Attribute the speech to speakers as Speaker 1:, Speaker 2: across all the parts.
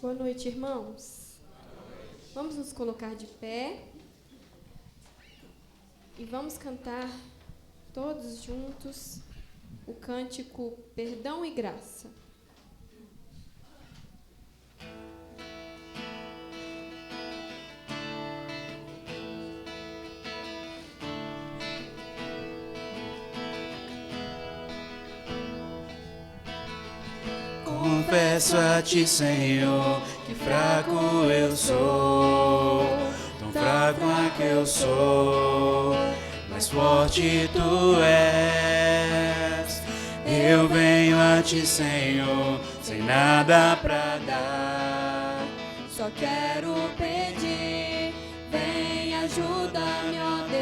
Speaker 1: Boa noite, irmãos. Vamos nos colocar de pé e vamos cantar todos juntos o cântico Perdão e Graça.
Speaker 2: Confesso a ti, Senhor, que fraco eu sou, tão fraco é que eu sou, mas forte tu és. Eu venho a ti, Senhor, sem nada pra dar, só quero pedir, vem ajuda-me, ó Deus.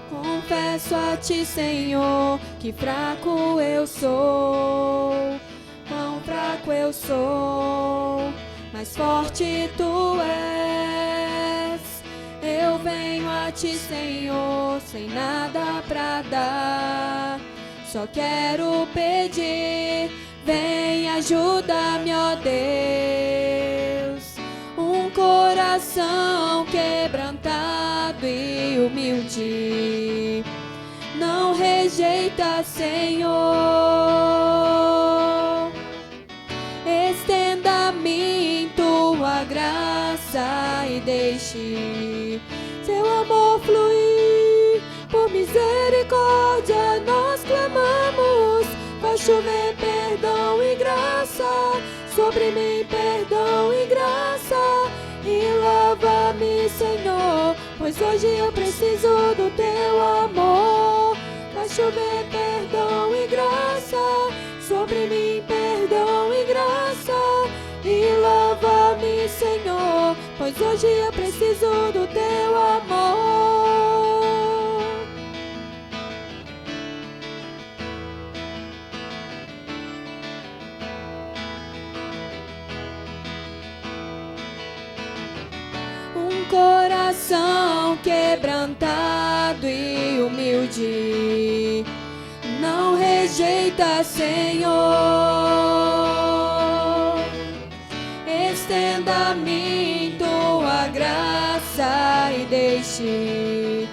Speaker 2: Confesso a ti, Senhor, que fraco eu sou, quão fraco eu sou, mas forte tu és. Eu venho a ti, Senhor, sem nada pra dar, só quero pedir, vem ajuda-me, ó Deus. Um coração quebrantado e humilde não rejeita, Senhor. Estenda-me tua graça e deixe seu amor fluir. Por misericórdia nós clamamos, faz chover perdão e graça sobre mim, perdão e graça, e lava-me, Senhor, pois hoje eu preciso do teu amor. Faz chover perdão e graça sobre mim, perdão e graça, e lava-me, Senhor, pois hoje eu preciso do teu amor. Coração quebrantado e humilde não rejeita, Senhor. Estenda-me tua graça e deixe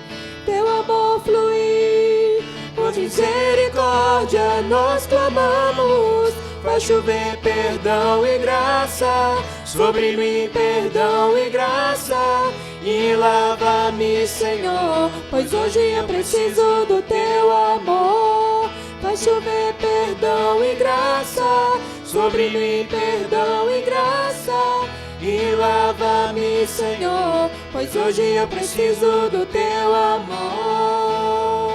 Speaker 2: teu amor fluir. Por misericórdia nós clamamos, faz chover perdão e graça sobre mim, perdão e graça, e lava-me, Senhor, pois hoje eu preciso do teu amor. Faz chover perdão e graça sobre mim, perdão e graça, e lava-me, Senhor, pois hoje eu preciso do teu amor.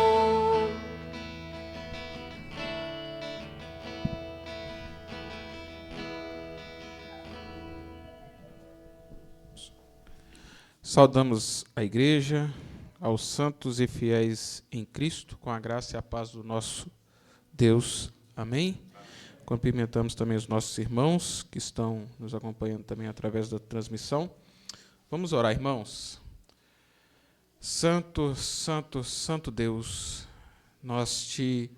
Speaker 3: Saudamos a igreja, aos santos e fiéis em Cristo, com a graça e a paz do nosso Deus. Amém? Cumprimentamos também os nossos irmãos que estão nos acompanhando também através da transmissão. Vamos orar, irmãos. Santo, santo, santo Deus, nós te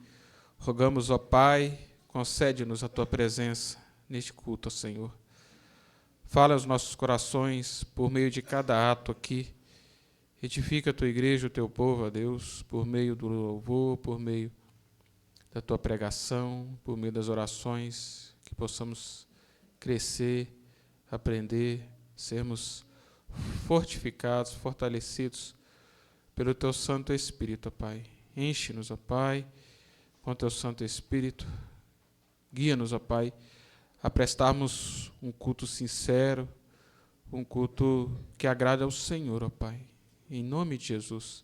Speaker 3: rogamos, ó Pai, concede-nos a tua presença neste culto, ó Senhor. Fala aos nossos corações por meio de cada ato aqui. Edifica a tua igreja, o teu povo, ó Deus, por meio do louvor, por meio da tua pregação, por meio das orações, que possamos crescer, aprender, sermos fortificados, fortalecidos pelo teu Santo Espírito, ó Pai. Enche-nos, ó Pai, com o teu Santo Espírito. Guia-nos, ó Pai, a prestarmos um culto sincero, um culto que agrade ao Senhor, ó Pai. Em nome de Jesus,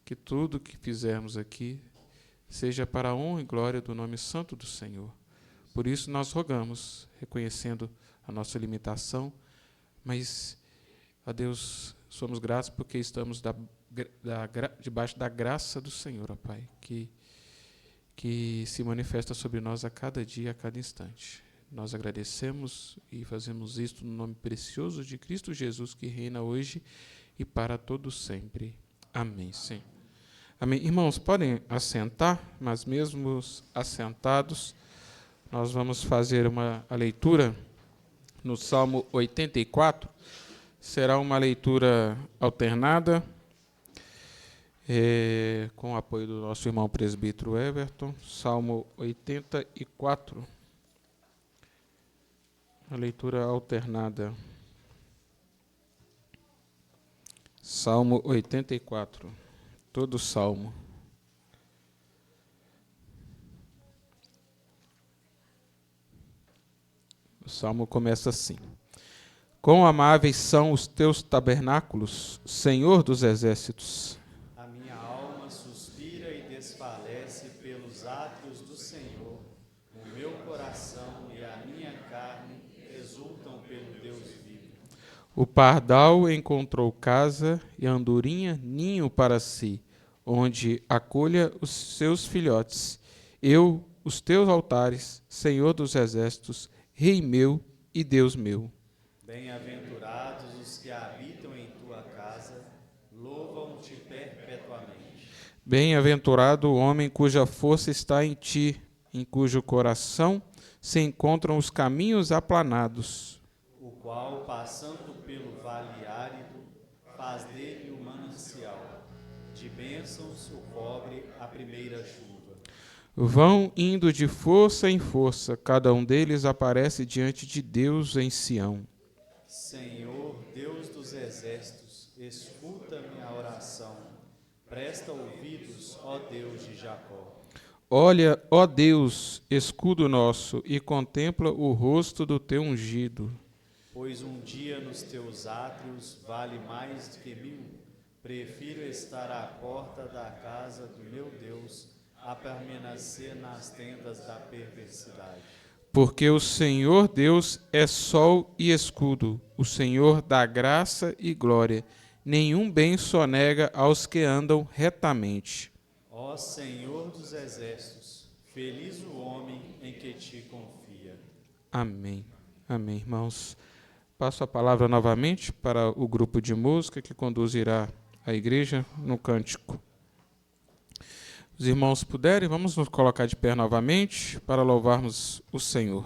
Speaker 3: que tudo que fizermos aqui seja para a honra e glória do nome santo do Senhor. Por isso nós rogamos, reconhecendo a nossa limitação, mas, ó Deus, somos gratos porque estamos debaixo da graça do Senhor, ó Pai, que se manifesta sobre nós a cada dia, a cada instante. Nós agradecemos e fazemos isto no nome precioso de Cristo Jesus, que reina hoje e para todos sempre. Amém, Senhor. Amém. Irmãos, podem assentar, mas mesmo assentados, nós vamos fazer a leitura no Salmo 84. Será uma leitura alternada, com o apoio do nosso irmão presbítero Everton. Salmo 84. A leitura alternada. Salmo 84. Todo salmo. O salmo começa assim: Quão amáveis são os teus tabernáculos, Senhor dos exércitos.
Speaker 4: A minha alma suspira e desfalece pelos átrios do Senhor. O meu coração e a minha carne exultam pelo Deus vivo.
Speaker 3: O pardal encontrou casa e a andorinha ninho para si, onde acolha os seus filhotes. Eu, os teus altares, Senhor dos exércitos, Rei meu e Deus meu.
Speaker 4: Bem-aventurados os que habitam em tua casa, louvam-te perpetuamente.
Speaker 3: Bem-aventurado o homem cuja força está em ti, em cujo coração se encontram os caminhos aplanados.
Speaker 4: O qual, passando pelo vale árido, faz dele um manancial. De bênçãos o cobre a primeira chuva.
Speaker 3: Vão indo de força em força, cada um deles aparece diante de Deus em Sião.
Speaker 4: Senhor, Deus dos exércitos, escuta minha oração. Presta ouvidos, ó Deus de Jacó.
Speaker 3: Olha, ó Deus, escudo nosso, e contempla o rosto do teu ungido.
Speaker 4: Pois um dia nos teus átrios vale mais do que 1000. Prefiro estar à porta da casa do meu Deus a permanecer nas tendas da perversidade.
Speaker 3: Porque o Senhor Deus é sol e escudo, o Senhor dá graça e glória. Nenhum bem sonega aos que andam retamente.
Speaker 4: Ó Senhor dos exércitos, feliz o homem em que te confia.
Speaker 3: Amém. Amém, irmãos. Passo a palavra novamente para o grupo de música que conduzirá a igreja no cântico. Os irmãos puderem, vamos nos colocar de pé novamente para louvarmos o Senhor.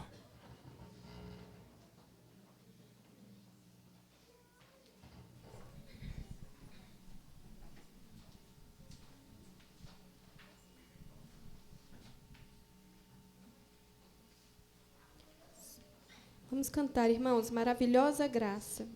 Speaker 1: Vamos cantar, irmãos, Maravilhosa Graça.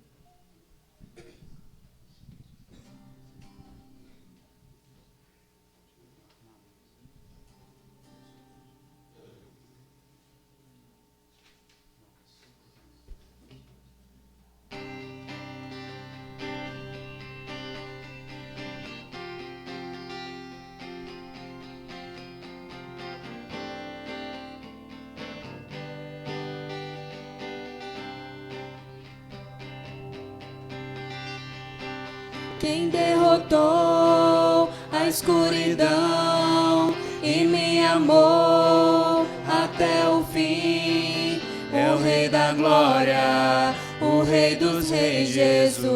Speaker 2: Quem derrotou a escuridão e me amou até o fim, é o Rei da Glória, o Rei dos Reis, Jesus.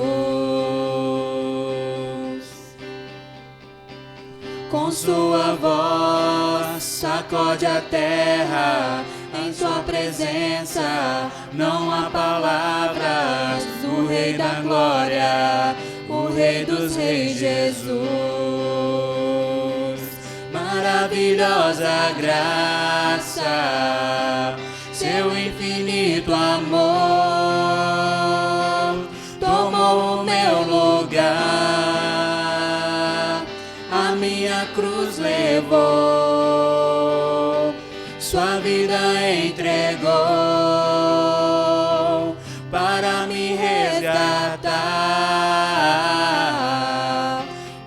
Speaker 2: Com sua voz sacode a terra, em sua presença não há palavras. O Rei da Glória, o Rei dos Reis, Jesus. Maravilhosa graça, seu infinito amor tomou o meu lugar, a minha cruz levou, sua vida entregou para me resgatar.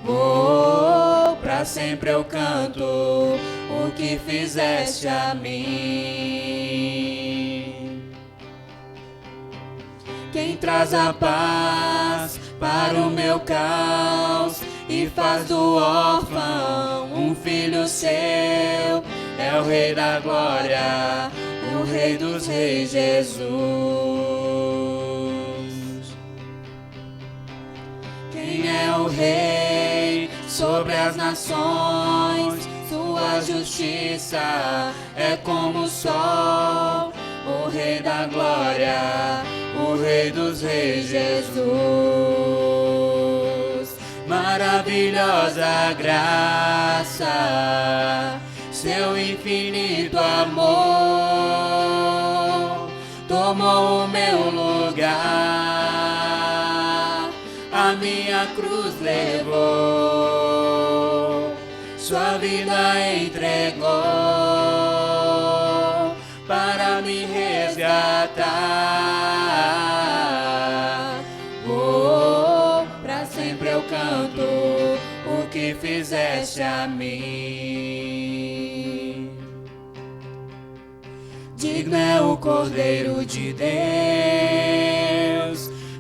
Speaker 2: Oh, pra sempre eu canto o que fizeste a mim. Quem traz a paz para o meu caos e faz do órfão um filho seu, é o Rei da Glória, o Rei dos Reis, Jesus. Quem é o Rei sobre as nações? Sua justiça é como o sol. O Rei da glória, o Rei dos Reis, Jesus. Maravilhosa graça, seu infinito amor tomou o meu lugar, a minha cruz levou, sua vida entregou para me resgatar. Oh, pra sempre eu canto o que fizeste a mim. Digno é o Cordeiro de Deus,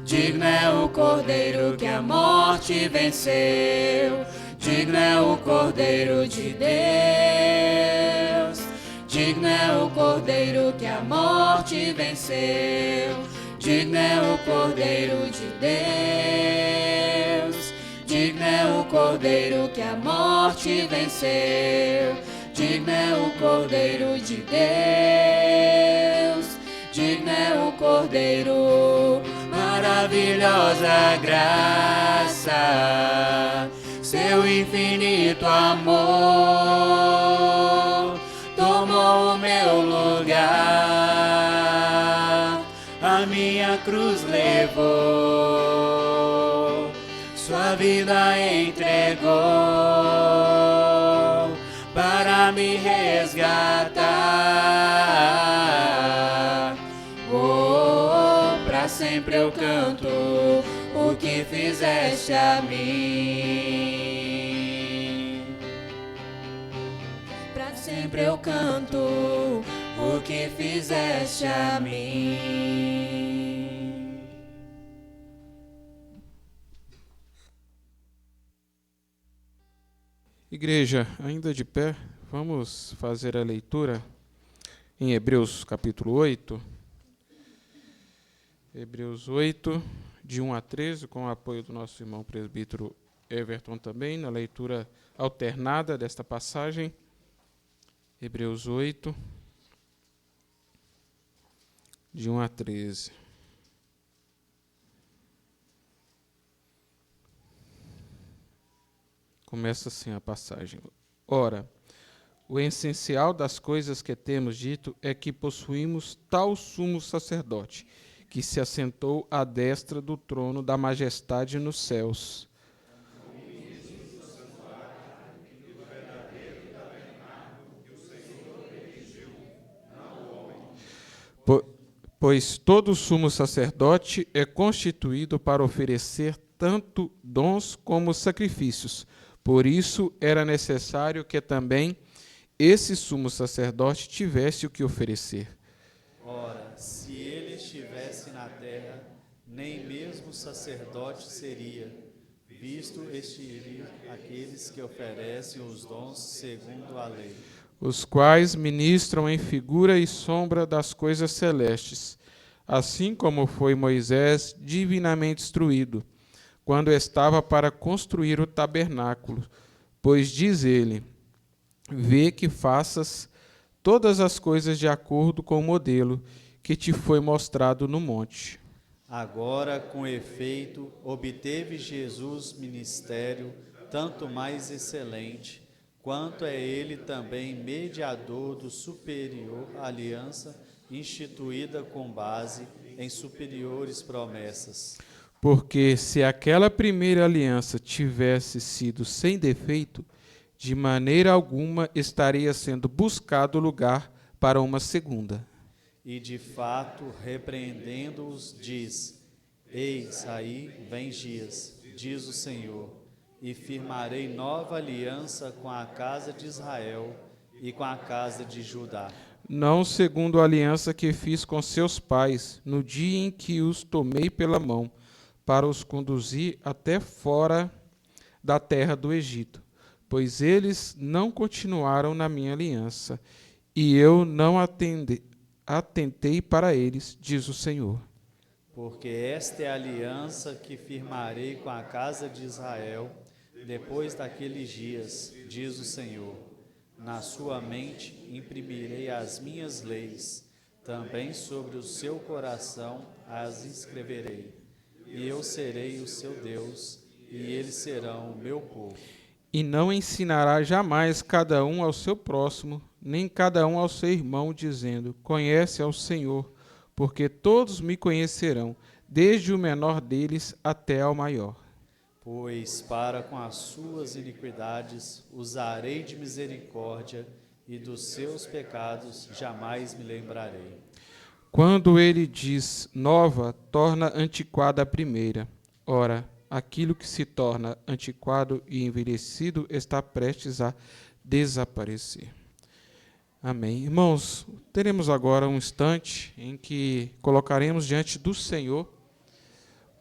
Speaker 2: digno é o Cordeiro que a morte venceu, digno é o Cordeiro de Deus, digno é o Cordeiro que a morte venceu, digno é o Cordeiro de Deus, digno é o Cordeiro que a morte venceu, digno é o Cordeiro de Deus, digno é o Cordeiro. Maravilhosa graça, seu infinito amor tomou o meu lugar, a minha cruz levou, sua vida entregou para me resgatar. Oh, pra sempre eu canto o que fizeste a mim. Pra sempre eu canto o que fizeste a mim.
Speaker 3: Igreja, ainda de pé, vamos fazer a leitura em Hebreus capítulo 8. Hebreus 8, de 1 a 13, com o apoio do nosso irmão presbítero Everton também, na leitura alternada desta passagem. Hebreus 8, de 1 a 13. Começa assim a passagem. Ora, o essencial das coisas que temos dito é que possuímos tal sumo sacerdote, que se assentou à destra do trono da majestade nos céus. Pois todo sumo sacerdote é constituído para oferecer tanto dons como sacrifícios. Por isso era necessário que também esse sumo sacerdote tivesse o que oferecer.
Speaker 4: Ora, se ele estivesse na terra, nem mesmo sacerdote seria, visto extinguir aqueles que oferecem os dons segundo a lei,
Speaker 3: Os quais ministram em figura e sombra das coisas celestes, assim como foi Moisés divinamente instruído, quando estava para construir o tabernáculo, pois diz ele: vê que faças todas as coisas de acordo com o modelo que te foi mostrado no monte.
Speaker 4: Agora, com efeito, obteve Jesus ministério tanto mais excelente, quanto é ele também mediador do superior aliança, instituída com base em superiores promessas.
Speaker 3: Porque se aquela primeira aliança tivesse sido sem defeito, de maneira alguma estaria sendo buscado lugar para uma segunda.
Speaker 4: E de fato, repreendendo-os, diz: eis aí vem dias, diz o Senhor, e firmarei nova aliança com a casa de Israel e com a casa de Judá.
Speaker 3: Não segundo a aliança que fiz com seus pais, no dia em que os tomei pela mão, para os conduzir até fora da terra do Egito, pois eles não continuaram na minha aliança, e eu não atentei para eles, diz o Senhor.
Speaker 4: Porque esta é a aliança que firmarei com a casa de Israel depois daqueles dias, diz o Senhor. Na sua mente imprimirei as minhas leis, também sobre o seu coração as escreverei. E eu serei o seu Deus, e eles serão o meu povo.
Speaker 3: E não ensinará jamais cada um ao seu próximo, nem cada um ao seu irmão, dizendo, conhece ao Senhor, porque todos me conhecerão, desde o menor deles até ao maior.
Speaker 4: Pois para com as suas iniquidades usarei de misericórdia, e dos seus pecados jamais me lembrarei.
Speaker 3: Quando ele diz nova, torna antiquada a primeira. Ora, aquilo que se torna antiquado e envelhecido está prestes a desaparecer. Amém. Irmãos, teremos agora um instante em que colocaremos diante do Senhor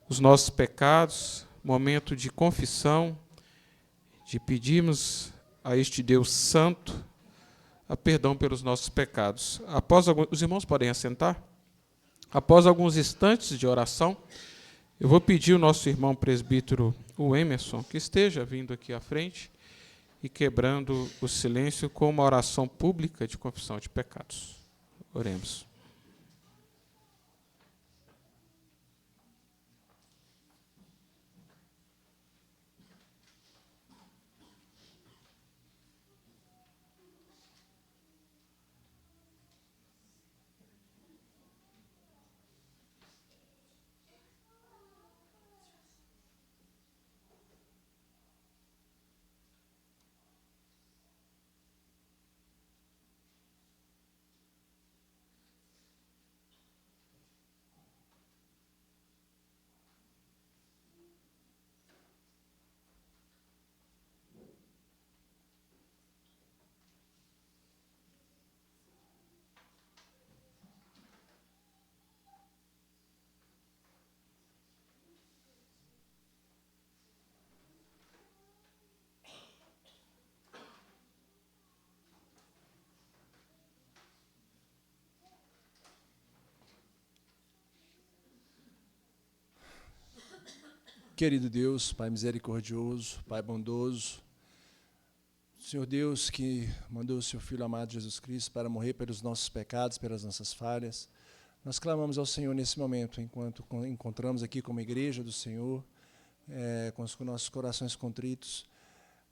Speaker 3: os nossos pecados, momento de confissão, de pedirmos a este Deus Santo a perdão pelos nossos pecados. Os irmãos podem assentar? Após alguns instantes de oração, eu vou pedir ao nosso irmão presbítero, o Emerson, que esteja vindo aqui à frente e quebrando o silêncio com uma oração pública de confissão de pecados. Oremos.
Speaker 5: Querido Deus, Pai misericordioso, Pai bondoso, Senhor Deus que mandou o seu Filho amado Jesus Cristo para morrer pelos nossos pecados, pelas nossas falhas, nós clamamos ao Senhor nesse momento, enquanto encontramos aqui como igreja do Senhor, com os nossos corações contritos,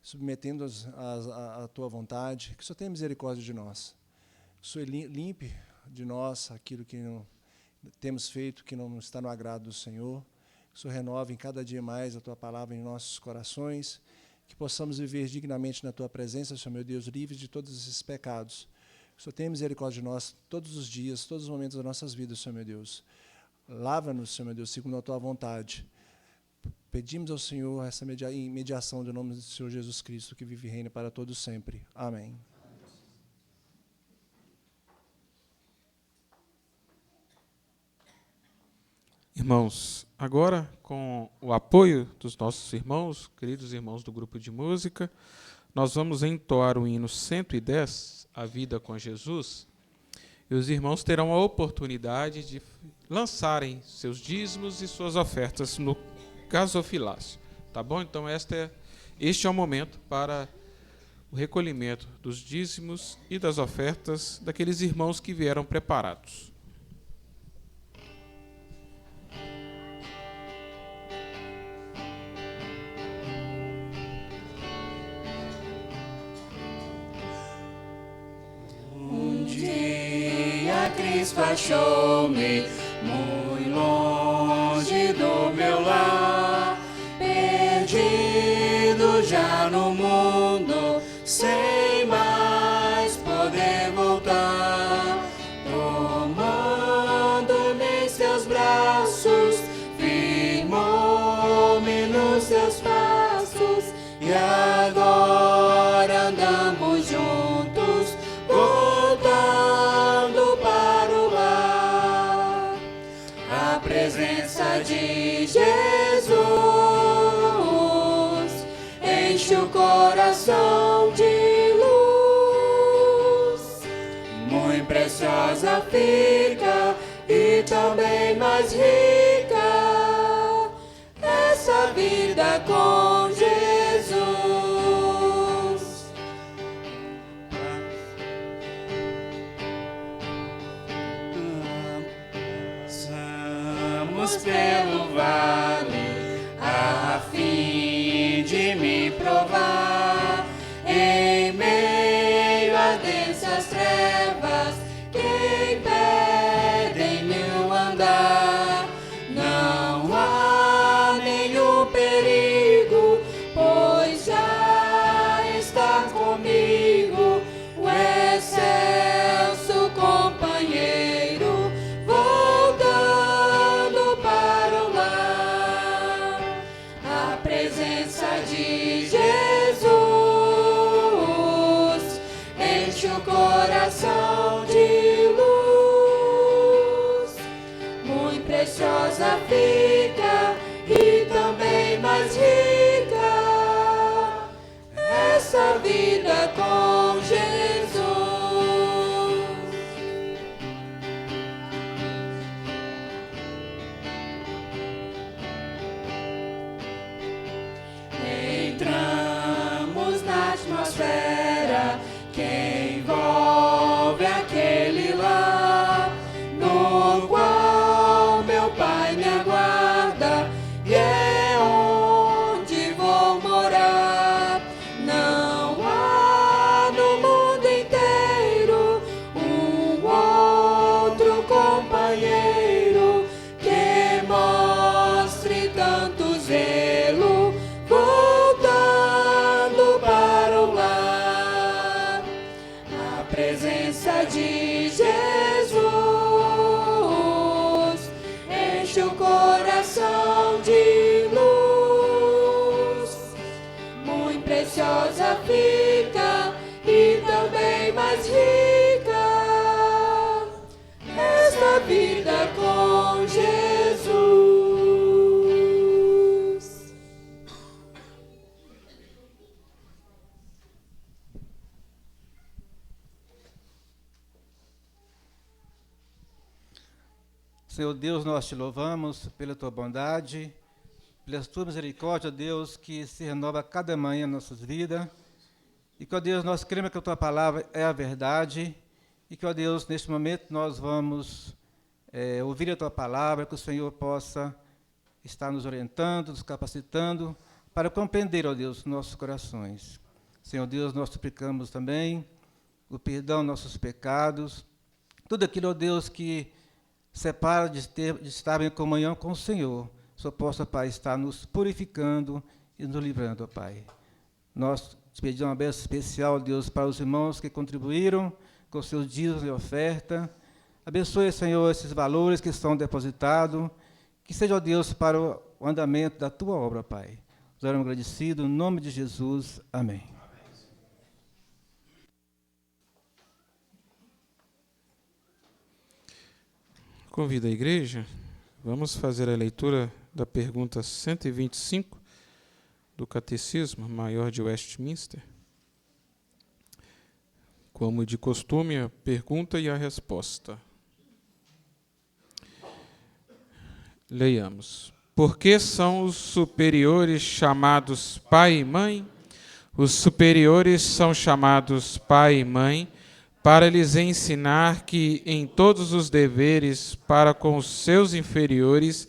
Speaker 5: submetendo-os à Tua vontade, que o Senhor tenha misericórdia de nós, que o Senhor limpe de nós aquilo que não temos feito, que não está no agrado do Senhor, que o Senhor renove em cada dia mais a Tua palavra em nossos corações, que possamos viver dignamente na Tua presença, Senhor meu Deus, livres de todos esses pecados. Que o Senhor tenha misericórdia de nós todos os dias, todos os momentos das nossas vidas, Senhor meu Deus. Lava-nos, Senhor meu Deus, segundo a Tua vontade. Pedimos ao Senhor essa mediação do nome do Senhor Jesus Cristo, que vive e reina para todos sempre. Amém.
Speaker 3: Irmãos, agora, com o apoio dos nossos irmãos, queridos irmãos do grupo de música, nós vamos entoar o hino 110, A Vida com Jesus, e os irmãos terão a oportunidade de lançarem seus dízimos e suas ofertas no gasofilácio. Tá bom? Então, este é o momento para o recolhimento dos dízimos e das ofertas daqueles irmãos que vieram preparados.
Speaker 2: Cristo achou-me muito longe do meu lar, perdido já no mundo, sem mais poder voltar. Tomando-me em seus braços, firmou-me nos seus passos, e agora andamos juntos, voltando para o lar. A presença de Jesus enche o coração de luz, muito preciosa filha. mais rica, essa vida com Jesus. Passamos pelo vale a fim de me provar, em meio a densas trevas que impedem meu andar. Não há nenhum perigo, pois já está comigo o excelso companheiro, voltando para o lar. A presença de Jesus enche o coração de luz, muito preciosa fica e também mais rica essa vida com Jesus. Entramos na atmosfera que envolve aquele lar, no qual meu Pai me aguarda, e é onde vou morar. Não há no mundo inteiro um outro companheiro que mostre tanto zelo, voltando para o lar. A presença de Jesus enche o coração de luz, muito preciosa fica e também mais rica esta vida com Jesus.
Speaker 6: Senhor Deus, nós te louvamos pela tua bondade, pela tua misericórdia, Deus, que se renova cada manhã em nossas vidas. E que, ó Deus, nós cremos que a tua palavra é a verdade. E que, ó Deus, neste momento nós vamos ouvir a tua palavra, que o Senhor possa estar nos orientando, nos capacitando para compreender, ó Deus, nossos corações. Senhor Deus, nós suplicamos também o perdão dos nossos pecados, tudo aquilo, ó Deus, que separa de estar em comunhão com o Senhor, só possa, Pai, estar nos purificando e nos livrando, ó Pai. Nós te pedimos uma bênção especial, Deus, para os irmãos que contribuíram com seus dízimos e oferta. Abençoe, Senhor, esses valores que estão depositados, que seja, ó Deus, para o andamento da tua obra, Pai. Nós oramos agradecidos, em nome de Jesus. Amém.
Speaker 3: Convido a igreja, vamos fazer a leitura da pergunta 125 do Catecismo Maior de Westminster. Como de costume, a pergunta e a resposta. Leiamos. Por que são os superiores chamados pai e mãe? Os superiores são chamados pai e mãe para lhes ensinar que, em todos os deveres para com os seus inferiores,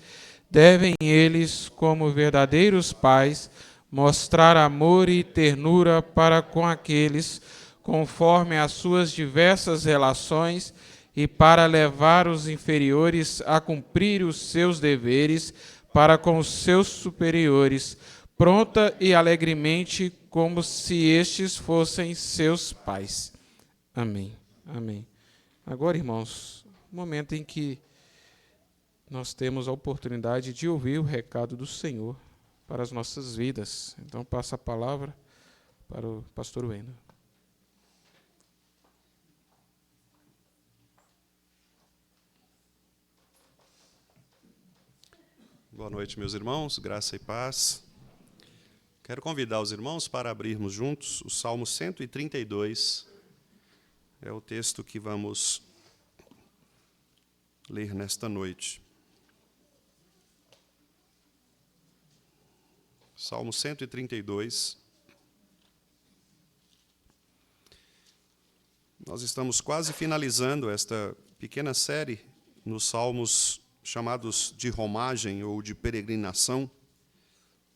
Speaker 3: devem eles, como verdadeiros pais, mostrar amor e ternura para com aqueles, conforme as suas diversas relações, e para levar os inferiores a cumprir os seus deveres para com os seus superiores, pronta e alegremente, como se estes fossem seus pais. Amém. Amém. Agora, irmãos, momento em que nós temos a oportunidade de ouvir o recado do Senhor para as nossas vidas. Então, passa a palavra para o pastor Wendel.
Speaker 7: Boa noite, meus irmãos, graça e paz. Quero convidar os irmãos para abrirmos juntos o Salmo 132. É o texto que vamos ler nesta noite. Salmo 132. Nós estamos quase finalizando esta pequena série nos salmos chamados de romagem ou de peregrinação,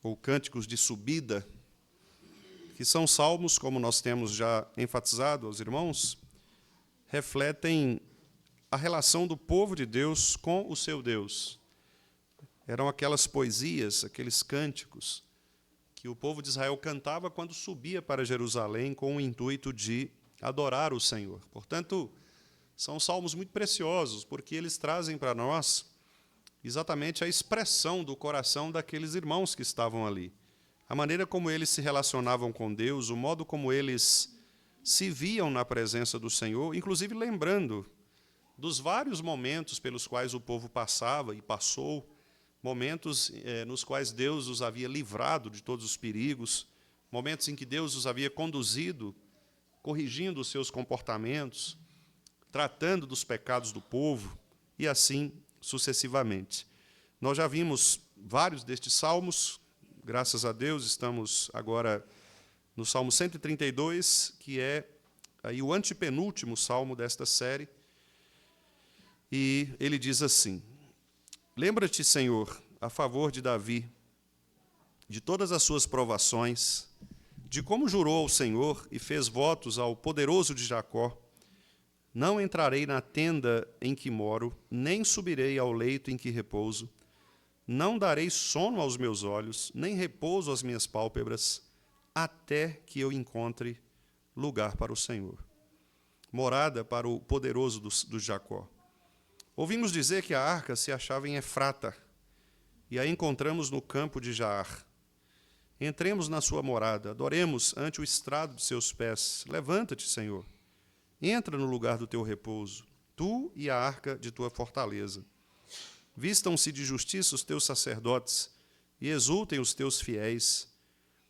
Speaker 7: ou cânticos de subida, que são salmos, como nós temos já enfatizado aos irmãos, refletem a relação do povo de Deus com o seu Deus. Eram aquelas poesias, aqueles cânticos que o povo de Israel cantava quando subia para Jerusalém com o intuito de adorar o Senhor. Portanto, são salmos muito preciosos, porque eles trazem para nós exatamente a expressão do coração daqueles irmãos que estavam ali. A maneira como eles se relacionavam com Deus, o modo como eles se viam na presença do Senhor, inclusive lembrando dos vários momentos pelos quais o povo passava e passou, momentos nos quais Deus os havia livrado de todos os perigos, momentos em que Deus os havia conduzido, corrigindo os seus comportamentos, tratando dos pecados do povo, e assim sucessivamente. Nós já vimos vários destes salmos, graças a Deus, estamos agora no Salmo 132, que é aí o antepenúltimo salmo desta série, e ele diz assim: lembra-te, Senhor, a favor de Davi, de todas as suas provações, de como jurou ao Senhor e fez votos ao poderoso de Jacó. Não entrarei na tenda em que moro, nem subirei ao leito em que repouso. Não darei sono aos meus olhos, nem repouso às minhas pálpebras, até que eu encontre lugar para o Senhor, morada para o poderoso do Jacó. Ouvimos dizer que a arca se achava em Efrata, e a encontramos no campo de Jaar. Entremos na sua morada, adoremos ante o estrado de seus pés. Levanta-te, Senhor. Entra no lugar do teu repouso, tu e a arca de tua fortaleza. Vistam-se de justiça os teus sacerdotes e exultem os teus fiéis.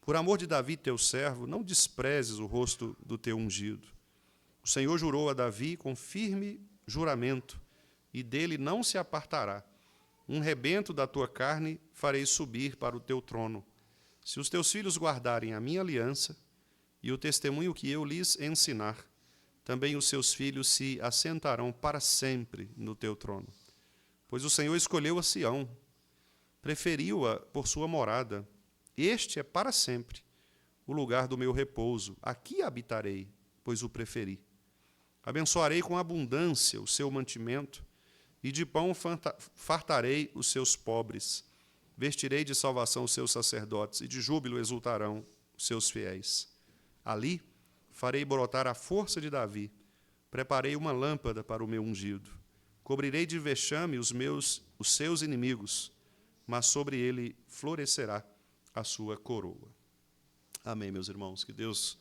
Speaker 7: Por amor de Davi, teu servo, não desprezes o rosto do teu ungido. O Senhor jurou a Davi com firme juramento, e dele não se apartará. Um rebento da tua carne farei subir para o teu trono. Se os teus filhos guardarem a minha aliança e o testemunho que eu lhes ensinar, também os seus filhos se assentarão para sempre no teu trono. Pois o Senhor escolheu a Sião, preferiu-a por sua morada. Este é para sempre o lugar do meu repouso. Aqui habitarei, pois o preferi. Abençoarei com abundância o seu mantimento, e de pão fartarei os seus pobres. Vestirei de salvação os seus sacerdotes, e de júbilo exultarão os seus fiéis. Ali farei brotar a força de Davi. Preparei uma lâmpada para o meu ungido. Cobrirei de vexame os seus inimigos, mas sobre ele florescerá a sua coroa. Amém, meus irmãos. Que Deus,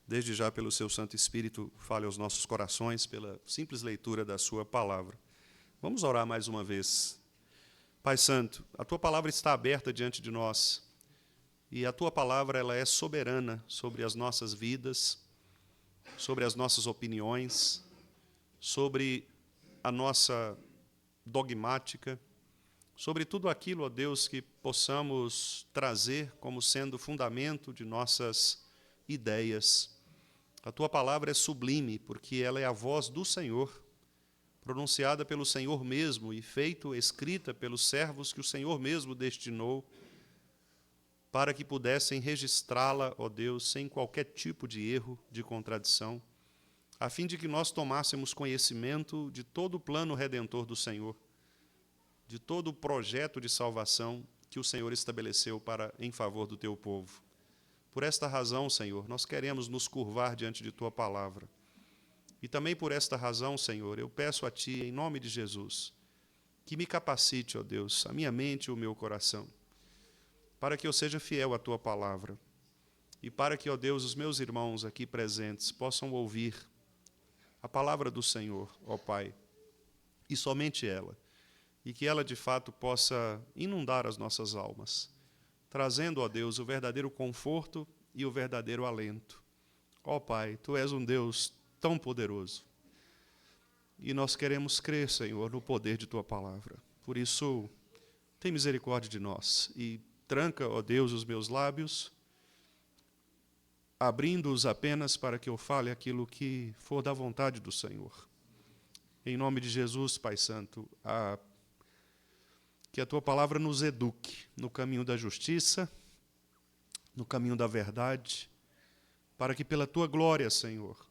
Speaker 7: desde já, pelo seu Santo Espírito, fale aos nossos corações pela simples leitura da sua palavra. Vamos orar mais uma vez. Pai Santo, a tua palavra está aberta diante de nós, e a tua palavra ela é soberana sobre as nossas vidas, sobre as nossas opiniões, sobre a nossa dogmática, sobre tudo aquilo, ó Deus, que possamos trazer como sendo fundamento de nossas ideias. A tua palavra é sublime, porque ela é a voz do Senhor, pronunciada pelo Senhor mesmo e escrita pelos servos que o Senhor mesmo destinou para que pudessem registrá-la, ó Deus, sem qualquer tipo de erro, de contradição, a fim de que nós tomássemos conhecimento de todo o plano redentor do Senhor, de todo o projeto de salvação que o Senhor estabeleceu em favor do teu povo. Por esta razão, Senhor, nós queremos nos curvar diante de tua palavra. E também por esta razão, Senhor, eu peço a Ti, em nome de Jesus, que me capacite, ó Deus, a minha mente e o meu coração, para que eu seja fiel à Tua palavra, e para que, ó Deus, os meus irmãos aqui presentes possam ouvir a palavra do Senhor, ó Pai, e somente ela, e que ela, de fato, possa inundar as nossas almas, trazendo, ó Deus, o verdadeiro conforto e o verdadeiro alento. Ó Pai, Tu és um Deus tão poderoso. E nós queremos crer, Senhor, no poder de Tua palavra. Por isso, tem misericórdia de nós e tranca, ó Deus, os meus lábios, abrindo-os apenas para que eu fale aquilo que for da vontade do Senhor. Em nome de Jesus, Pai Santo, que a Tua palavra nos eduque no caminho da justiça, no caminho da verdade, para que pela Tua glória, Senhor,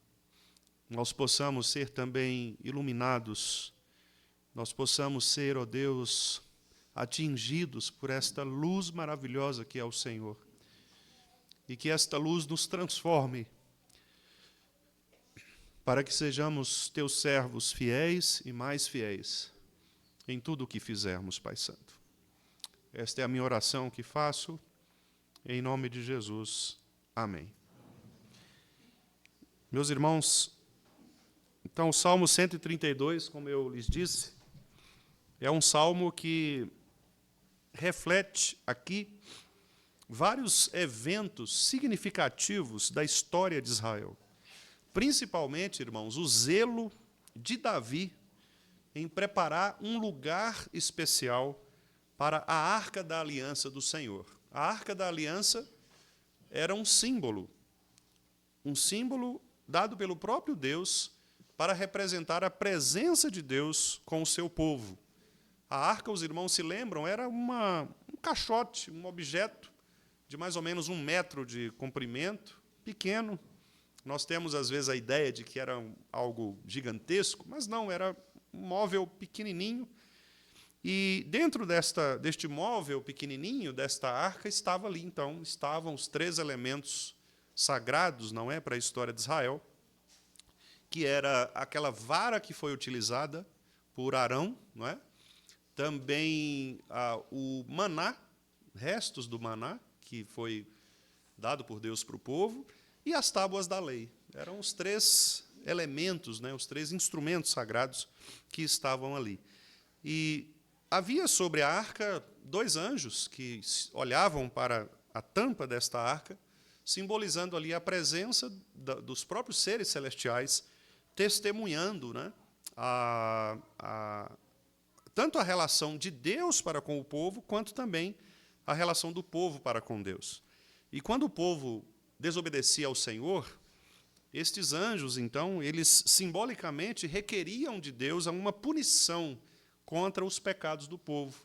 Speaker 7: nós possamos ser também iluminados, nós possamos ser, ó Deus, atingidos por esta luz maravilhosa que é o Senhor, e que esta luz nos transforme, para que sejamos Teus servos fiéis e mais fiéis em tudo o que fizermos, Pai Santo. Esta é a minha oração que faço, em nome de Jesus. Amém. Meus irmãos, então o Salmo 132, como eu lhes disse, é um salmo que reflete aqui vários eventos significativos da história de Israel. Principalmente, irmãos, o zelo de Davi em preparar um lugar especial para a Arca da Aliança do Senhor. A Arca da Aliança era um símbolo dado pelo próprio Deus para representar a presença de Deus com o seu povo. A arca, os irmãos se lembram, era um caixote, um objeto de mais ou menos 1 metro de comprimento, pequeno. Nós temos, às vezes, a ideia de que era algo gigantesco, mas não, era um móvel pequenininho. E dentro deste móvel pequenininho, desta arca, estava ali, então, estavam os 3 elementos sagrados, não é, para a história de Israel, que era aquela vara que foi utilizada por Arão, não é? Também o maná, restos do maná, que foi dado por Deus para o povo, e as tábuas da lei. Eram os 3 elementos, né, os 3 instrumentos sagrados que estavam ali. E havia sobre a arca 2 anjos que olhavam para a tampa desta arca, simbolizando ali a presença dos próprios seres celestiais, testemunhando, né, tanto a relação de Deus para com o povo, quanto também a relação do povo para com Deus. E quando o povo desobedecia ao Senhor, estes anjos, então, eles simbolicamente requeriam de Deus uma punição contra os pecados do povo.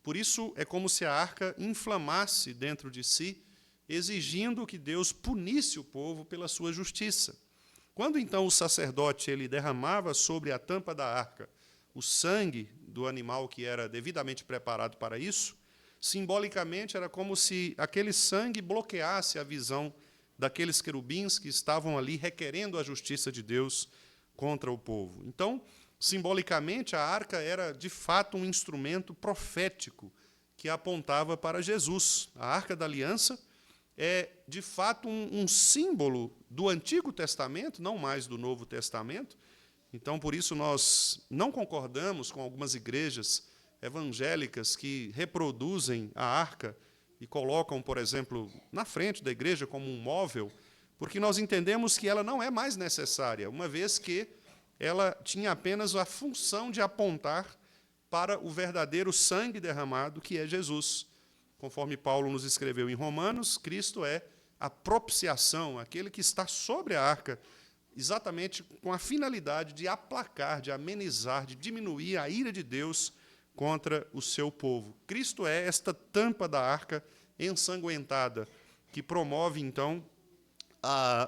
Speaker 7: Por isso, é como se a arca inflamasse dentro de si, exigindo que Deus punisse o povo pela sua justiça. Quando, então, o sacerdote ele derramava sobre a tampa da arca o sangue do animal que era devidamente preparado para isso, simbolicamente era como se aquele sangue bloqueasse a visão daqueles querubins que estavam ali requerendo a justiça de Deus contra o povo. Então, simbolicamente, a arca era, de fato, um instrumento profético que apontava para Jesus. A Arca da Aliança é, de fato, um símbolo do Antigo Testamento, não mais do Novo Testamento. Então, por isso, nós não concordamos com algumas igrejas evangélicas que reproduzem a arca e colocam, por exemplo, na frente da igreja como um móvel, porque nós entendemos que ela não é mais necessária, uma vez que ela tinha apenas a função de apontar para o verdadeiro sangue derramado, que é Jesus. Conforme Paulo nos escreveu em Romanos, Cristo é a propiciação, aquele que está sobre a arca, exatamente com a finalidade de aplacar, de amenizar, de diminuir a ira de Deus contra o seu povo. Cristo é esta tampa da arca ensanguentada, que promove, então,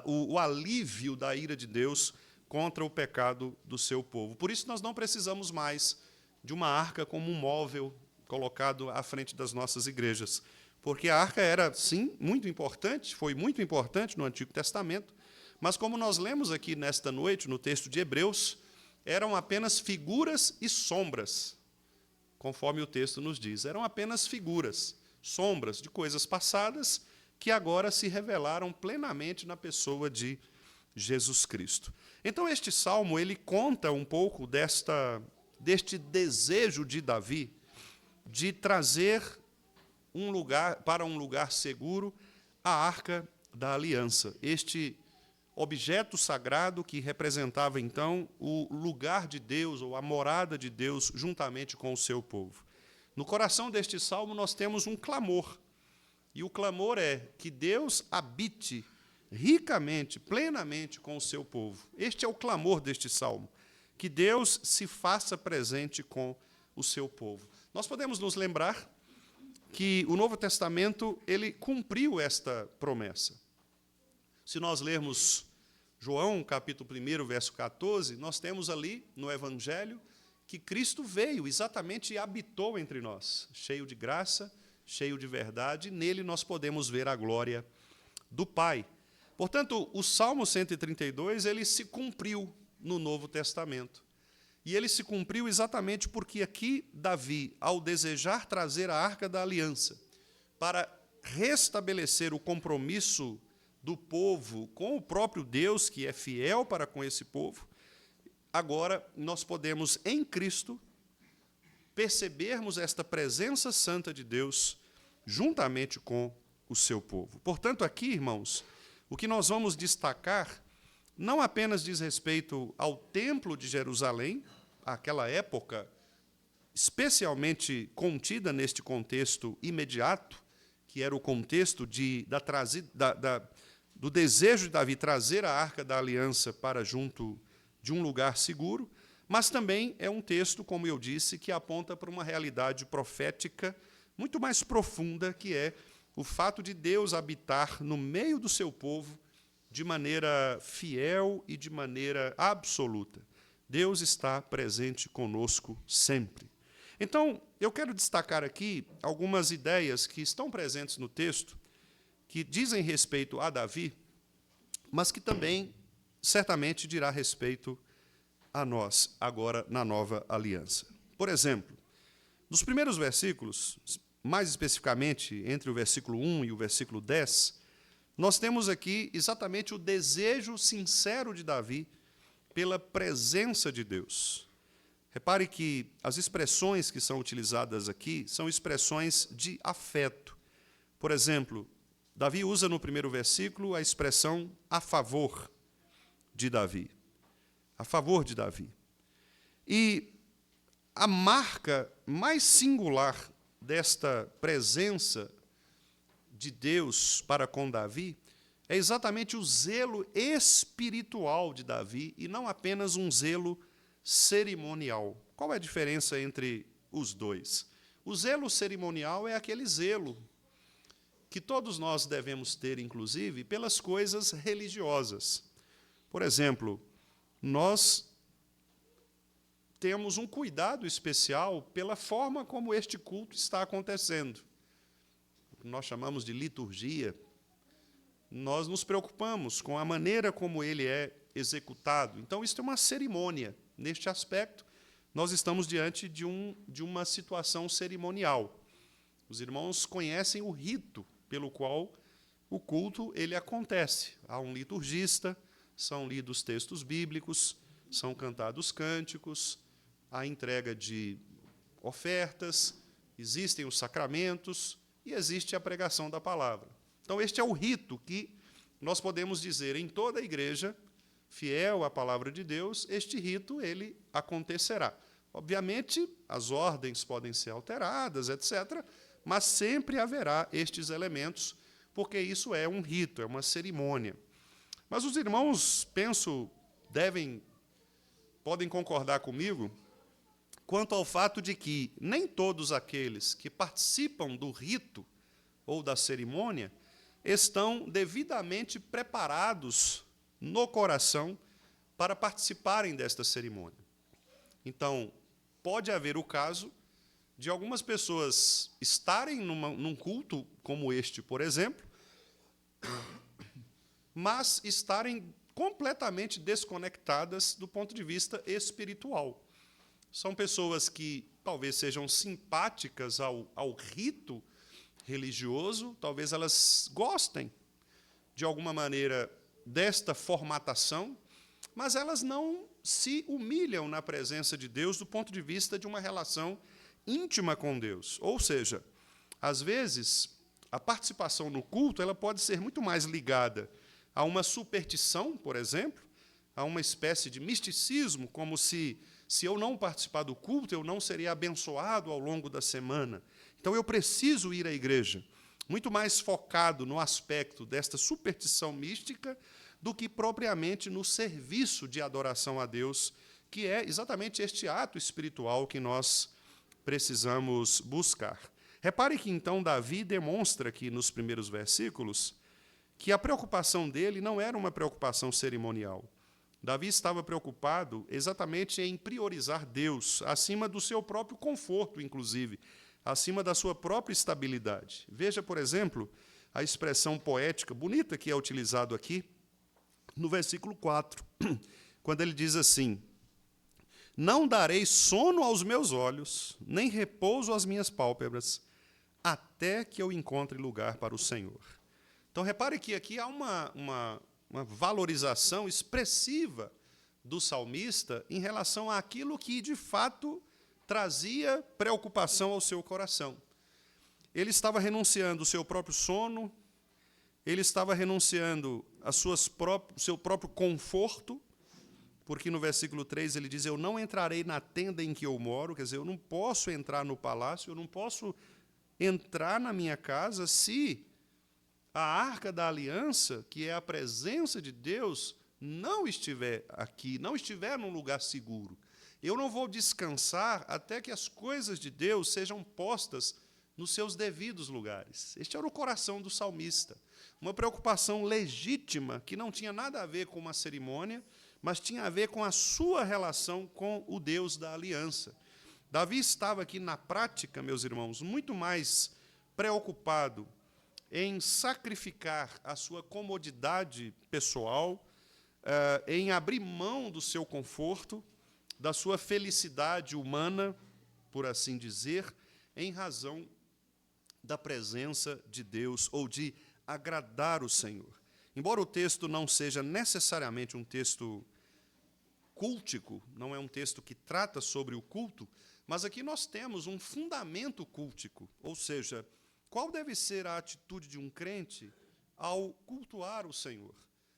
Speaker 7: o alívio da ira de Deus contra o pecado do seu povo. Por isso, nós não precisamos mais de uma arca como um móvel colocado à frente das nossas igrejas, porque a arca era, sim, muito importante, foi muito importante no Antigo Testamento, mas, como nós lemos aqui nesta noite, no texto de Hebreus, eram apenas figuras e sombras, conforme o texto nos diz. Eram apenas figuras, sombras de coisas passadas que agora se revelaram plenamente na pessoa de Jesus Cristo. Então, este salmo ele conta um pouco deste desejo de Davi de trazer para um lugar seguro a Arca da Aliança, este objeto sagrado que representava, então, o lugar de Deus, ou a morada de Deus, juntamente com o seu povo. No coração deste salmo, nós temos um clamor. E o clamor é que Deus habite ricamente, plenamente com o seu povo. Este é o clamor deste salmo, que Deus se faça presente com o seu povo. Nós podemos nos lembrar que o Novo Testamento ele cumpriu esta promessa. Se nós lermos João, capítulo 1, verso 14, nós temos ali no Evangelho que Cristo veio exatamente e habitou entre nós, cheio de graça, cheio de verdade, e nele nós podemos ver a glória do Pai. Portanto, o Salmo 132, ele se cumpriu no Novo Testamento. E ele se cumpriu exatamente porque aqui Davi, ao desejar trazer a Arca da Aliança para restabelecer o compromisso do povo com o próprio Deus, que é fiel para com esse povo, agora nós podemos, em Cristo, percebermos esta presença santa de Deus juntamente com o seu povo. Portanto, aqui, irmãos, o que nós vamos destacar não apenas diz respeito ao Templo de Jerusalém, aquela época especialmente contida neste contexto imediato, que era o contexto do desejo de Davi trazer a Arca da Aliança para junto de um lugar seguro, mas também é um texto, como eu disse, que aponta para uma realidade profética muito mais profunda, que é o fato de Deus habitar no meio do seu povo de maneira fiel e de maneira absoluta. Deus está presente conosco sempre. Então, eu quero destacar aqui algumas ideias que estão presentes no texto, que dizem respeito a Davi, mas que também, certamente, dirá respeito a nós, agora na nova aliança. Por exemplo, nos primeiros versículos, mais especificamente entre o versículo 1 e o versículo 10, nós temos aqui exatamente o desejo sincero de Davi pela presença de Deus. Repare que as expressões que são utilizadas aqui são expressões de afeto. Por exemplo, Davi usa no primeiro versículo a expressão a favor de Davi. A favor de Davi. E a marca mais singular desta presença de Deus para com Davi é exatamente o zelo espiritual de Davi e não apenas um zelo cerimonial. Qual é a diferença entre os dois? O zelo cerimonial é aquele zelo que todos nós devemos ter, inclusive, pelas coisas religiosas. Por exemplo, nós temos um cuidado especial pela forma como este culto está acontecendo. O que nós chamamos de liturgia. Nós nos preocupamos com a maneira como ele é executado. Então, isso é uma cerimônia. Neste aspecto, nós estamos diante de uma situação cerimonial. Os irmãos conhecem o rito pelo qual o culto ele acontece. Há um liturgista, são lidos textos bíblicos, são cantados cânticos, há entrega de ofertas, existem os sacramentos e existe a pregação da palavra. Então, este é o rito que nós podemos dizer em toda a igreja, fiel à palavra de Deus, este rito ele acontecerá. Obviamente, as ordens podem ser alteradas, etc., mas sempre haverá estes elementos, porque isso é um rito, é uma cerimônia. Mas os irmãos, penso, podem concordar comigo quanto ao fato de que nem todos aqueles que participam do rito ou da cerimônia estão devidamente preparados no coração para participarem desta cerimônia. Então, pode haver o caso de algumas pessoas estarem num culto como este, por exemplo, mas estarem completamente desconectadas do ponto de vista espiritual. São pessoas que talvez sejam simpáticas ao rito religioso, talvez elas gostem, de alguma maneira, desta formatação, mas elas não se humilham na presença de Deus do ponto de vista de uma relação íntima com Deus. Ou seja, às vezes, a participação no culto ela pode ser muito mais ligada a uma superstição, por exemplo, a uma espécie de misticismo, como se eu não participar do culto, eu não seria abençoado ao longo da semana. Então, eu preciso ir à igreja. muito mais focado no aspecto desta superstição mística do que propriamente no serviço de adoração a Deus, que é exatamente este ato espiritual que nós precisamos buscar. Repare que, então, Davi demonstra aqui nos primeiros versículos que a preocupação dele não era uma preocupação cerimonial. Davi estava preocupado exatamente em priorizar Deus, acima do seu próprio conforto, inclusive, acima da sua própria estabilidade. Veja, por exemplo, a expressão poética bonita que é utilizado aqui, no versículo 4, quando ele diz assim: não darei sono aos meus olhos, nem repouso às minhas pálpebras, até que eu encontre lugar para o Senhor. Então, repare que aqui há uma valorização expressiva do salmista em relação àquilo que, de fato, trazia preocupação ao seu coração. Ele estava renunciando o seu próprio sono, ele estava renunciando ao seu próprio conforto, porque no versículo 3 ele diz: eu não entrarei na tenda em que eu moro, quer dizer, eu não posso entrar no palácio, eu não posso entrar na minha casa se a arca da aliança, que é a presença de Deus, não estiver aqui, não estiver num lugar seguro. Eu não vou descansar até que as coisas de Deus sejam postas nos seus devidos lugares. Este era o coração do salmista. Uma preocupação legítima, que não tinha nada a ver com uma cerimônia, mas tinha a ver com a sua relação com o Deus da aliança. Davi estava aqui, na prática, meus irmãos, muito mais preocupado em sacrificar a sua comodidade pessoal, em abrir mão do seu conforto, da sua felicidade humana, por assim dizer, em razão da presença de Deus ou de agradar o Senhor. Embora o texto não seja necessariamente um texto cultico, não é um texto que trata sobre o culto, mas aqui nós temos um fundamento cultico, ou seja, qual deve ser a atitude de um crente ao cultuar o Senhor?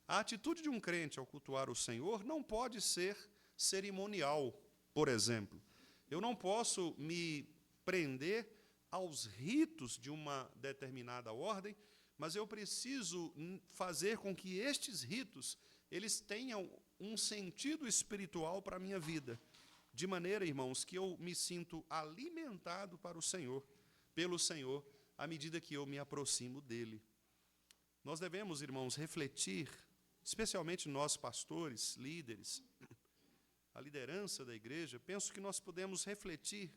Speaker 7: A atitude de um crente ao cultuar o Senhor não pode ser cerimonial, por exemplo. Eu não posso me prender aos ritos de uma determinada ordem, mas eu preciso fazer com que estes ritos eles tenham um sentido espiritual para a minha vida, de maneira, irmãos, que eu me sinto alimentado para o Senhor, pelo Senhor, à medida que eu me aproximo dele. Nós devemos, irmãos, refletir, especialmente nós pastores, líderes, a liderança da igreja, penso que nós podemos refletir,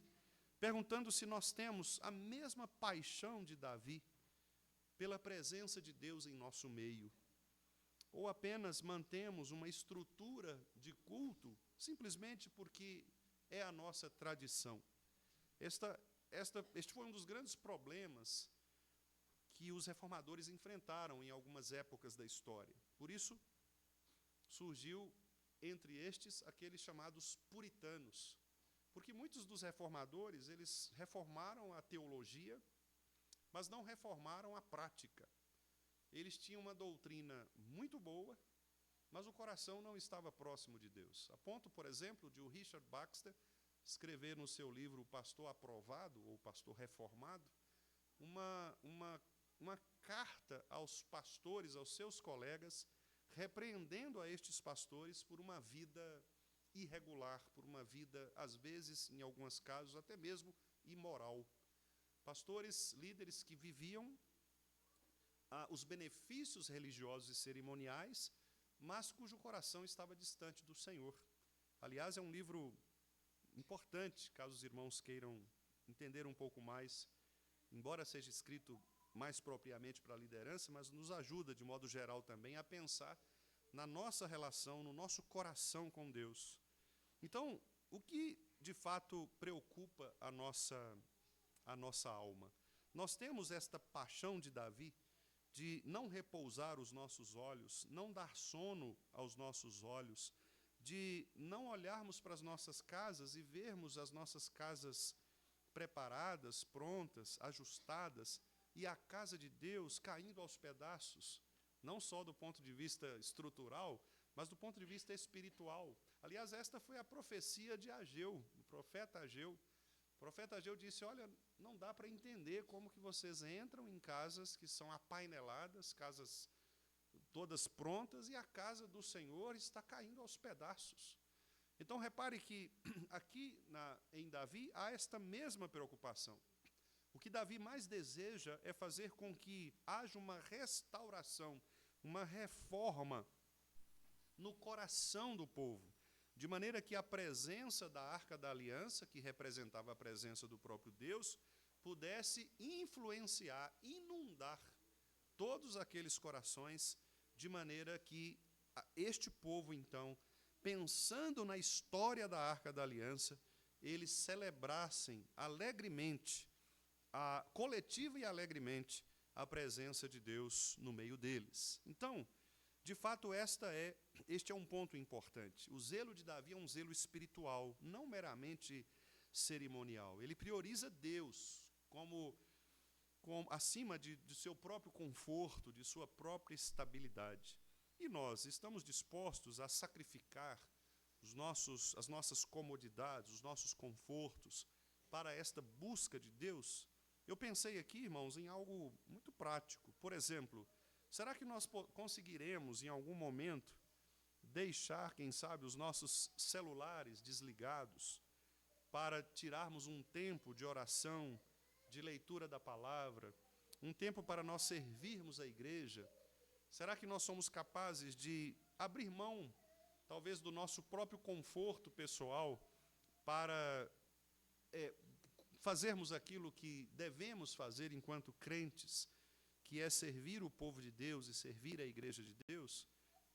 Speaker 7: perguntando se nós temos a mesma paixão de Davi pela presença de Deus em nosso meio, ou apenas mantemos uma estrutura de culto simplesmente porque é a nossa tradição. Este foi um dos grandes problemas que os reformadores enfrentaram em algumas épocas da história. Por isso, surgiu entre estes aqueles chamados puritanos, porque muitos dos reformadores, eles reformaram a teologia, mas não reformaram a prática. Eles tinham uma doutrina muito boa, mas o coração não estava próximo de Deus. A ponto, por exemplo, de o Richard Baxter escrever no seu livro O Pastor Aprovado, ou Pastor Reformado, uma carta aos pastores, aos seus colegas, repreendendo a estes pastores por uma vida irregular, por uma vida, às vezes, em alguns casos, até mesmo imoral. Pastores, líderes que viviam os benefícios religiosos e cerimoniais, mas cujo coração estava distante do Senhor. Aliás, é um livro importante, caso os irmãos queiram entender um pouco mais, embora seja escrito mais propriamente para a liderança, mas nos ajuda, de modo geral também, a pensar na nossa relação, no nosso coração com Deus. Então, o que de fato preocupa a nossa alma? Nós temos esta paixão de Davi de não repousar os nossos olhos, não dar sono aos nossos olhos, de não olharmos para as nossas casas e vermos as nossas casas preparadas, prontas, ajustadas, e a casa de Deus caindo aos pedaços, não só do ponto de vista estrutural, mas do ponto de vista espiritual. Aliás, esta foi a profecia de Ageu, o profeta Ageu, O profeta Ageu disse: olha, não dá para entender como que vocês entram em casas que são apaineladas, casas todas prontas, e a casa do Senhor está caindo aos pedaços. Então, repare que aqui em Davi há esta mesma preocupação. O que Davi mais deseja é fazer com que haja uma restauração, uma reforma no coração do povo, de maneira que a presença da Arca da Aliança, que representava a presença do próprio Deus, pudesse influenciar, inundar todos aqueles corações, de maneira que este povo, então, pensando na história da Arca da Aliança, eles celebrassem alegremente, coletiva e alegremente, a presença de Deus no meio deles. Então, de fato, este é um ponto importante. O zelo de Davi é um zelo espiritual, não meramente cerimonial. Ele prioriza Deus como acima de seu próprio conforto, de sua própria estabilidade. E nós estamos dispostos a sacrificar as nossas comodidades, os nossos confortos, para esta busca de Deus? Eu pensei aqui, irmãos, em algo muito prático. Por exemplo, será que nós conseguiremos, em algum momento, deixar, quem sabe, os nossos celulares desligados para tirarmos um tempo de oração, de leitura da palavra, um tempo para nós servirmos a igreja? Será que nós somos capazes de abrir mão, talvez, do nosso próprio conforto pessoal para fazermos aquilo que devemos fazer enquanto crentes, que é servir o povo de Deus e servir a igreja de Deus?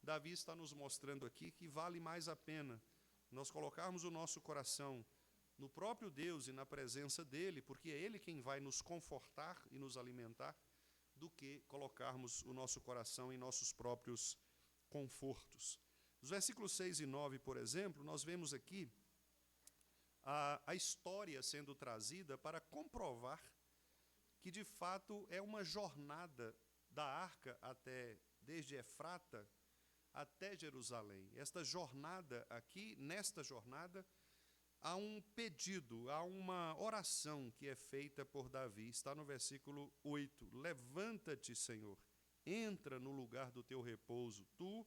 Speaker 7: Davi está nos mostrando aqui que vale mais a pena nós colocarmos o nosso coração no próprio Deus e na presença dEle, porque é Ele quem vai nos confortar e nos alimentar, do que colocarmos o nosso coração em nossos próprios confortos. Nos versículos 6 e 9, por exemplo, nós vemos aqui a história sendo trazida para comprovar que, de fato, é uma jornada da arca desde Efrata até Jerusalém. Esta jornada aqui, nesta jornada, há um pedido, há uma oração que é feita por Davi. Está no versículo 8. Levanta-te, Senhor, entra no lugar do teu repouso, tu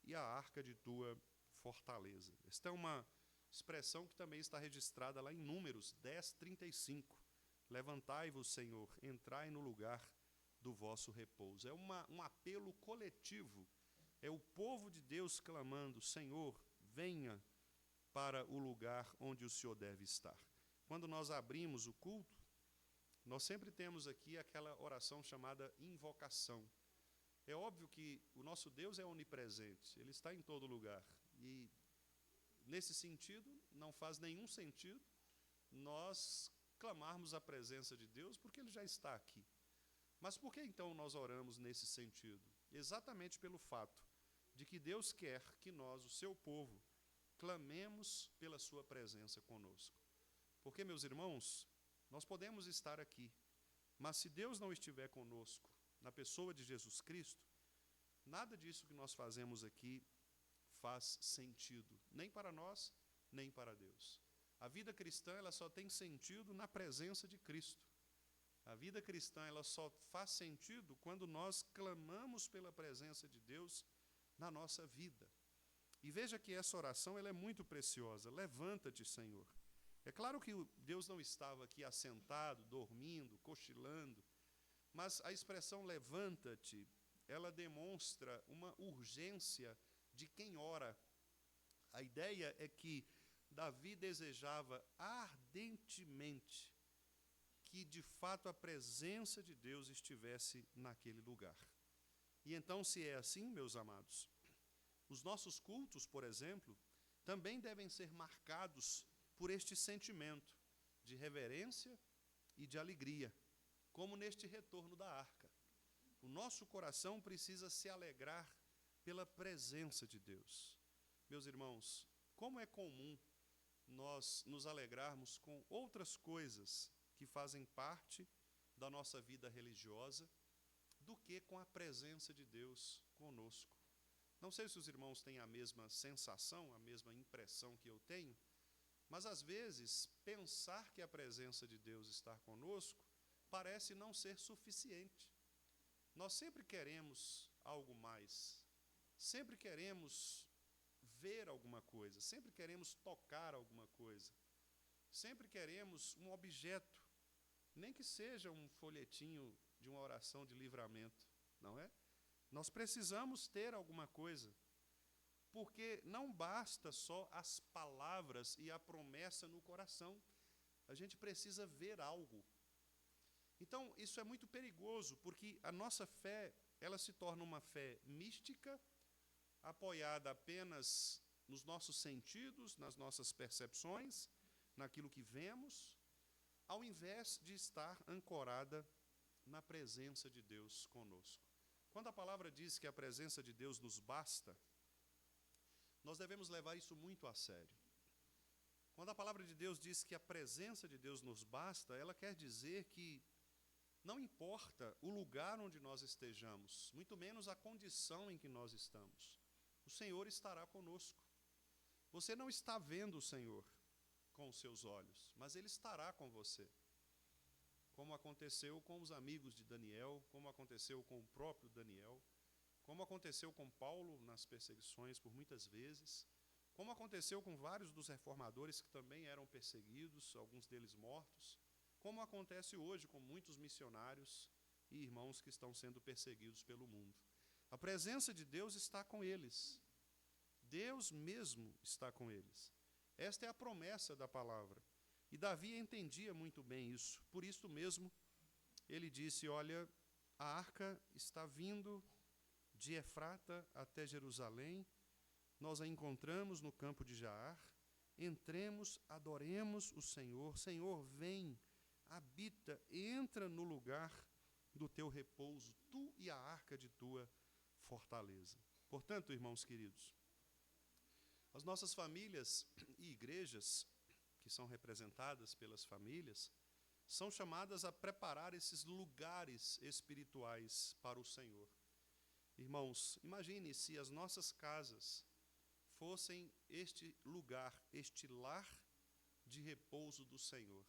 Speaker 7: e a arca de tua fortaleza. Esta é uma expressão que também está registrada lá em Números 10, 35. Levantai-vos, Senhor, entrai no lugar do vosso repouso. É um apelo coletivo. É o povo de Deus clamando: Senhor, venha para o lugar onde o Senhor deve estar. Quando nós abrimos o culto, nós sempre temos aqui aquela oração chamada invocação. É óbvio que o nosso Deus é onipresente, Ele está em todo lugar. E, nesse sentido, não faz nenhum sentido nós clamarmos a presença de Deus, porque Ele já está aqui. Mas por que então nós oramos nesse sentido? Exatamente pelo fato de que Deus quer que nós, o seu povo, clamemos pela sua presença conosco. Porque, meus irmãos, nós podemos estar aqui, mas se Deus não estiver conosco, na pessoa de Jesus Cristo, nada disso que nós fazemos aqui faz sentido, nem para nós, nem para Deus. A vida cristã, ela só tem sentido na presença de Cristo. A vida cristã, ela só faz sentido quando nós clamamos pela presença de Deus na nossa vida. E veja que essa oração, ela é muito preciosa. Levanta-te, Senhor. É claro que Deus não estava aqui assentado, dormindo, cochilando, mas a expressão levanta-te, ela demonstra uma urgência de quem ora. A ideia é que Davi desejava ardentemente que, de fato, a presença de Deus estivesse naquele lugar. E então, se é assim, meus amados, os nossos cultos, por exemplo, também devem ser marcados por este sentimento de reverência e de alegria, como neste retorno da arca. O nosso coração precisa se alegrar pela presença de Deus. Meus irmãos, como é comum nós nos alegrarmos com outras coisas que fazem parte da nossa vida religiosa, do que com a presença de Deus conosco. Não sei se os irmãos têm a mesma sensação, a mesma impressão que eu tenho, Mas, às vezes, pensar que a presença de Deus está conosco parece não ser suficiente. Nós sempre queremos algo mais, sempre queremos ver alguma coisa, sempre queremos tocar alguma coisa, sempre queremos um objeto, nem que seja um folhetinho de uma oração de livramento, não é? Nós precisamos ter alguma coisa, porque não basta só as palavras e a promessa no coração, a gente precisa ver algo. Então, isso é muito perigoso, porque a nossa fé, ela se torna uma fé mística, apoiada apenas nos nossos sentidos, nas nossas percepções, naquilo que vemos, ao invés de estar ancorada na presença de Deus conosco. Quando a palavra diz que a presença de Deus nos basta, nós devemos levar isso muito a sério. Quando a palavra de Deus diz que a presença de Deus nos basta, ela quer dizer que não importa o lugar onde nós estejamos, muito menos a condição em que nós estamos, o Senhor estará conosco. Você não está vendo o Senhor com os seus olhos, mas Ele estará com você. Como aconteceu com os amigos de Daniel, como aconteceu com o próprio Daniel, como aconteceu com Paulo nas perseguições por muitas vezes, como aconteceu com vários dos reformadores que também eram perseguidos, alguns deles mortos, como acontece hoje com muitos missionários e irmãos que estão sendo perseguidos pelo mundo. A presença de Deus está com eles. Deus mesmo está com eles. Esta é a promessa da palavra. E Davi entendia muito bem isso. Por isso mesmo, ele disse, olha, a arca está vindo de Efrata até Jerusalém, nós a encontramos no campo de Jaar, entremos, adoremos o Senhor. Senhor, vem, habita, entra no lugar do teu repouso, tu e a arca de tua fortaleza. Portanto, irmãos queridos, as nossas famílias e igrejas, que são representadas pelas famílias, são chamadas a preparar esses lugares espirituais para o Senhor. Irmãos, imagine se as nossas casas fossem este lugar, este lar de repouso do Senhor.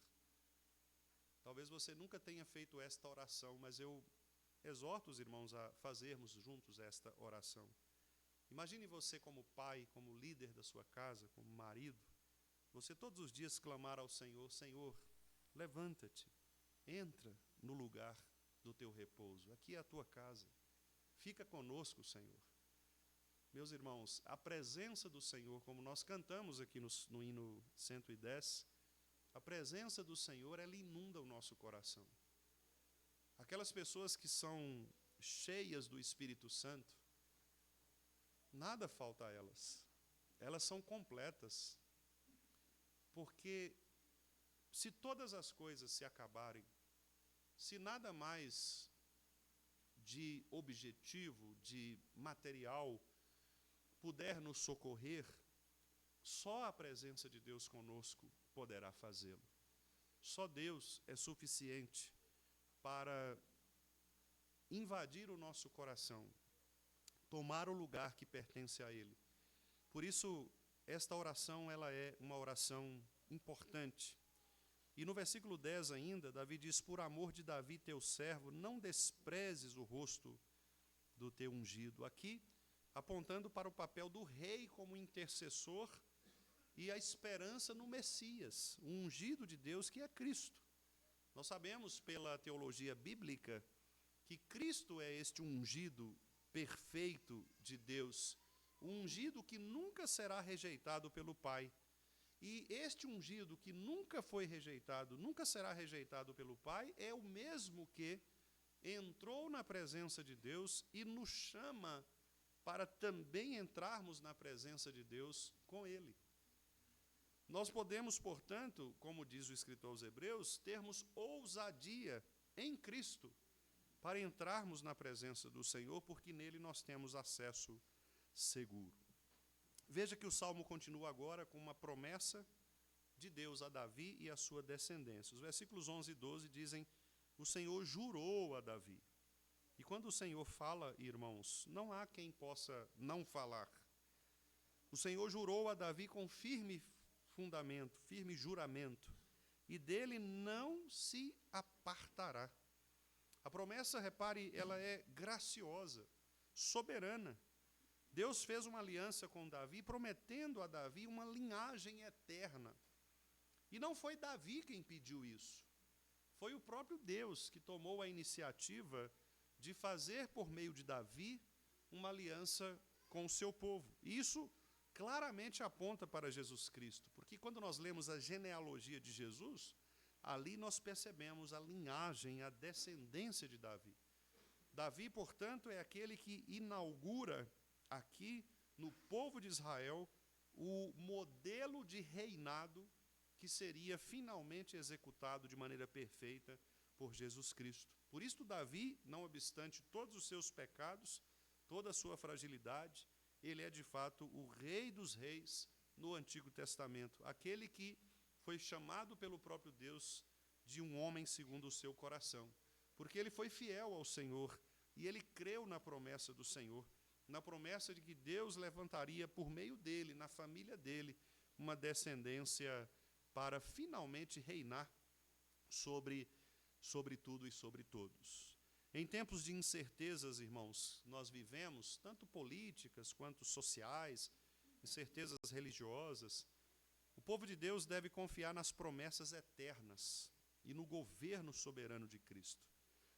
Speaker 7: Talvez você nunca tenha feito esta oração, mas eu exorto os irmãos a fazermos juntos esta oração. Imagine você como pai, como líder da sua casa, como marido, você todos os dias clamar ao Senhor, Senhor, levanta-te, entra no lugar do teu repouso, aqui é a tua casa, fica conosco, Senhor. Meus irmãos, a presença do Senhor, como nós cantamos aqui no hino 110, a presença do Senhor, ela inunda o nosso coração. Aquelas pessoas que são cheias do Espírito Santo, nada falta a elas. Elas são completas. Porque se todas as coisas se acabarem, se nada mais de objetivo, de material, puder nos socorrer, só a presença de Deus conosco poderá fazê-lo. Só Deus é suficiente para invadir o nosso coração, tomar o lugar que pertence a Ele. Por isso, esta oração ela é uma oração importante. E no versículo 10 ainda, Davi diz, por amor de Davi, teu servo, não desprezes o rosto do teu ungido. Aqui, apontando para o papel do rei como intercessor e a esperança no Messias, o ungido de Deus que é Cristo. Nós sabemos pela teologia bíblica que Cristo é este ungido perfeito de Deus, o ungido que nunca será rejeitado pelo Pai. E este ungido que nunca foi rejeitado, nunca será rejeitado pelo Pai, é o mesmo que entrou na presença de Deus e nos chama para também entrarmos na presença de Deus com Ele. Nós podemos, portanto, como diz o escritor aos Hebreus, termos ousadia em Cristo para entrarmos na presença do Senhor, porque nele nós temos acesso seguro. Veja que o Salmo continua agora com uma promessa de Deus a Davi e a sua descendência. Os versículos 11 e 12 dizem, o Senhor jurou a Davi. E quando o Senhor fala, irmãos, não há quem possa não falar. O Senhor jurou a Davi com firme fundamento, firme juramento, e dele não se apartará. A promessa, repare, ela é graciosa, soberana. Deus fez uma aliança com Davi, prometendo a Davi uma linhagem eterna. E não foi Davi quem pediu isso. Foi o próprio Deus que tomou a iniciativa de fazer, por meio de Davi, uma aliança com o seu povo. E isso claramente aponta para Jesus Cristo, porque quando nós lemos a genealogia de Jesus, ali nós percebemos a linhagem, a descendência de Davi. Davi, portanto, é aquele que inaugura aqui no povo de Israel o modelo de reinado que seria finalmente executado de maneira perfeita por Jesus Cristo. Por isso, Davi, não obstante todos os seus pecados, toda a sua fragilidade, ele é de fato o Rei dos Reis no Antigo Testamento, aquele que foi chamado pelo próprio Deus de um homem segundo o seu coração, porque ele foi fiel ao Senhor e ele creu na promessa do Senhor, na promessa de que Deus levantaria por meio dele, na família dele, uma descendência para finalmente reinar sobre tudo e sobre todos. Em tempos de incertezas, irmãos, nós vivemos, tanto políticas quanto sociais, incertezas religiosas, o povo de Deus deve confiar nas promessas eternas e no governo soberano de Cristo.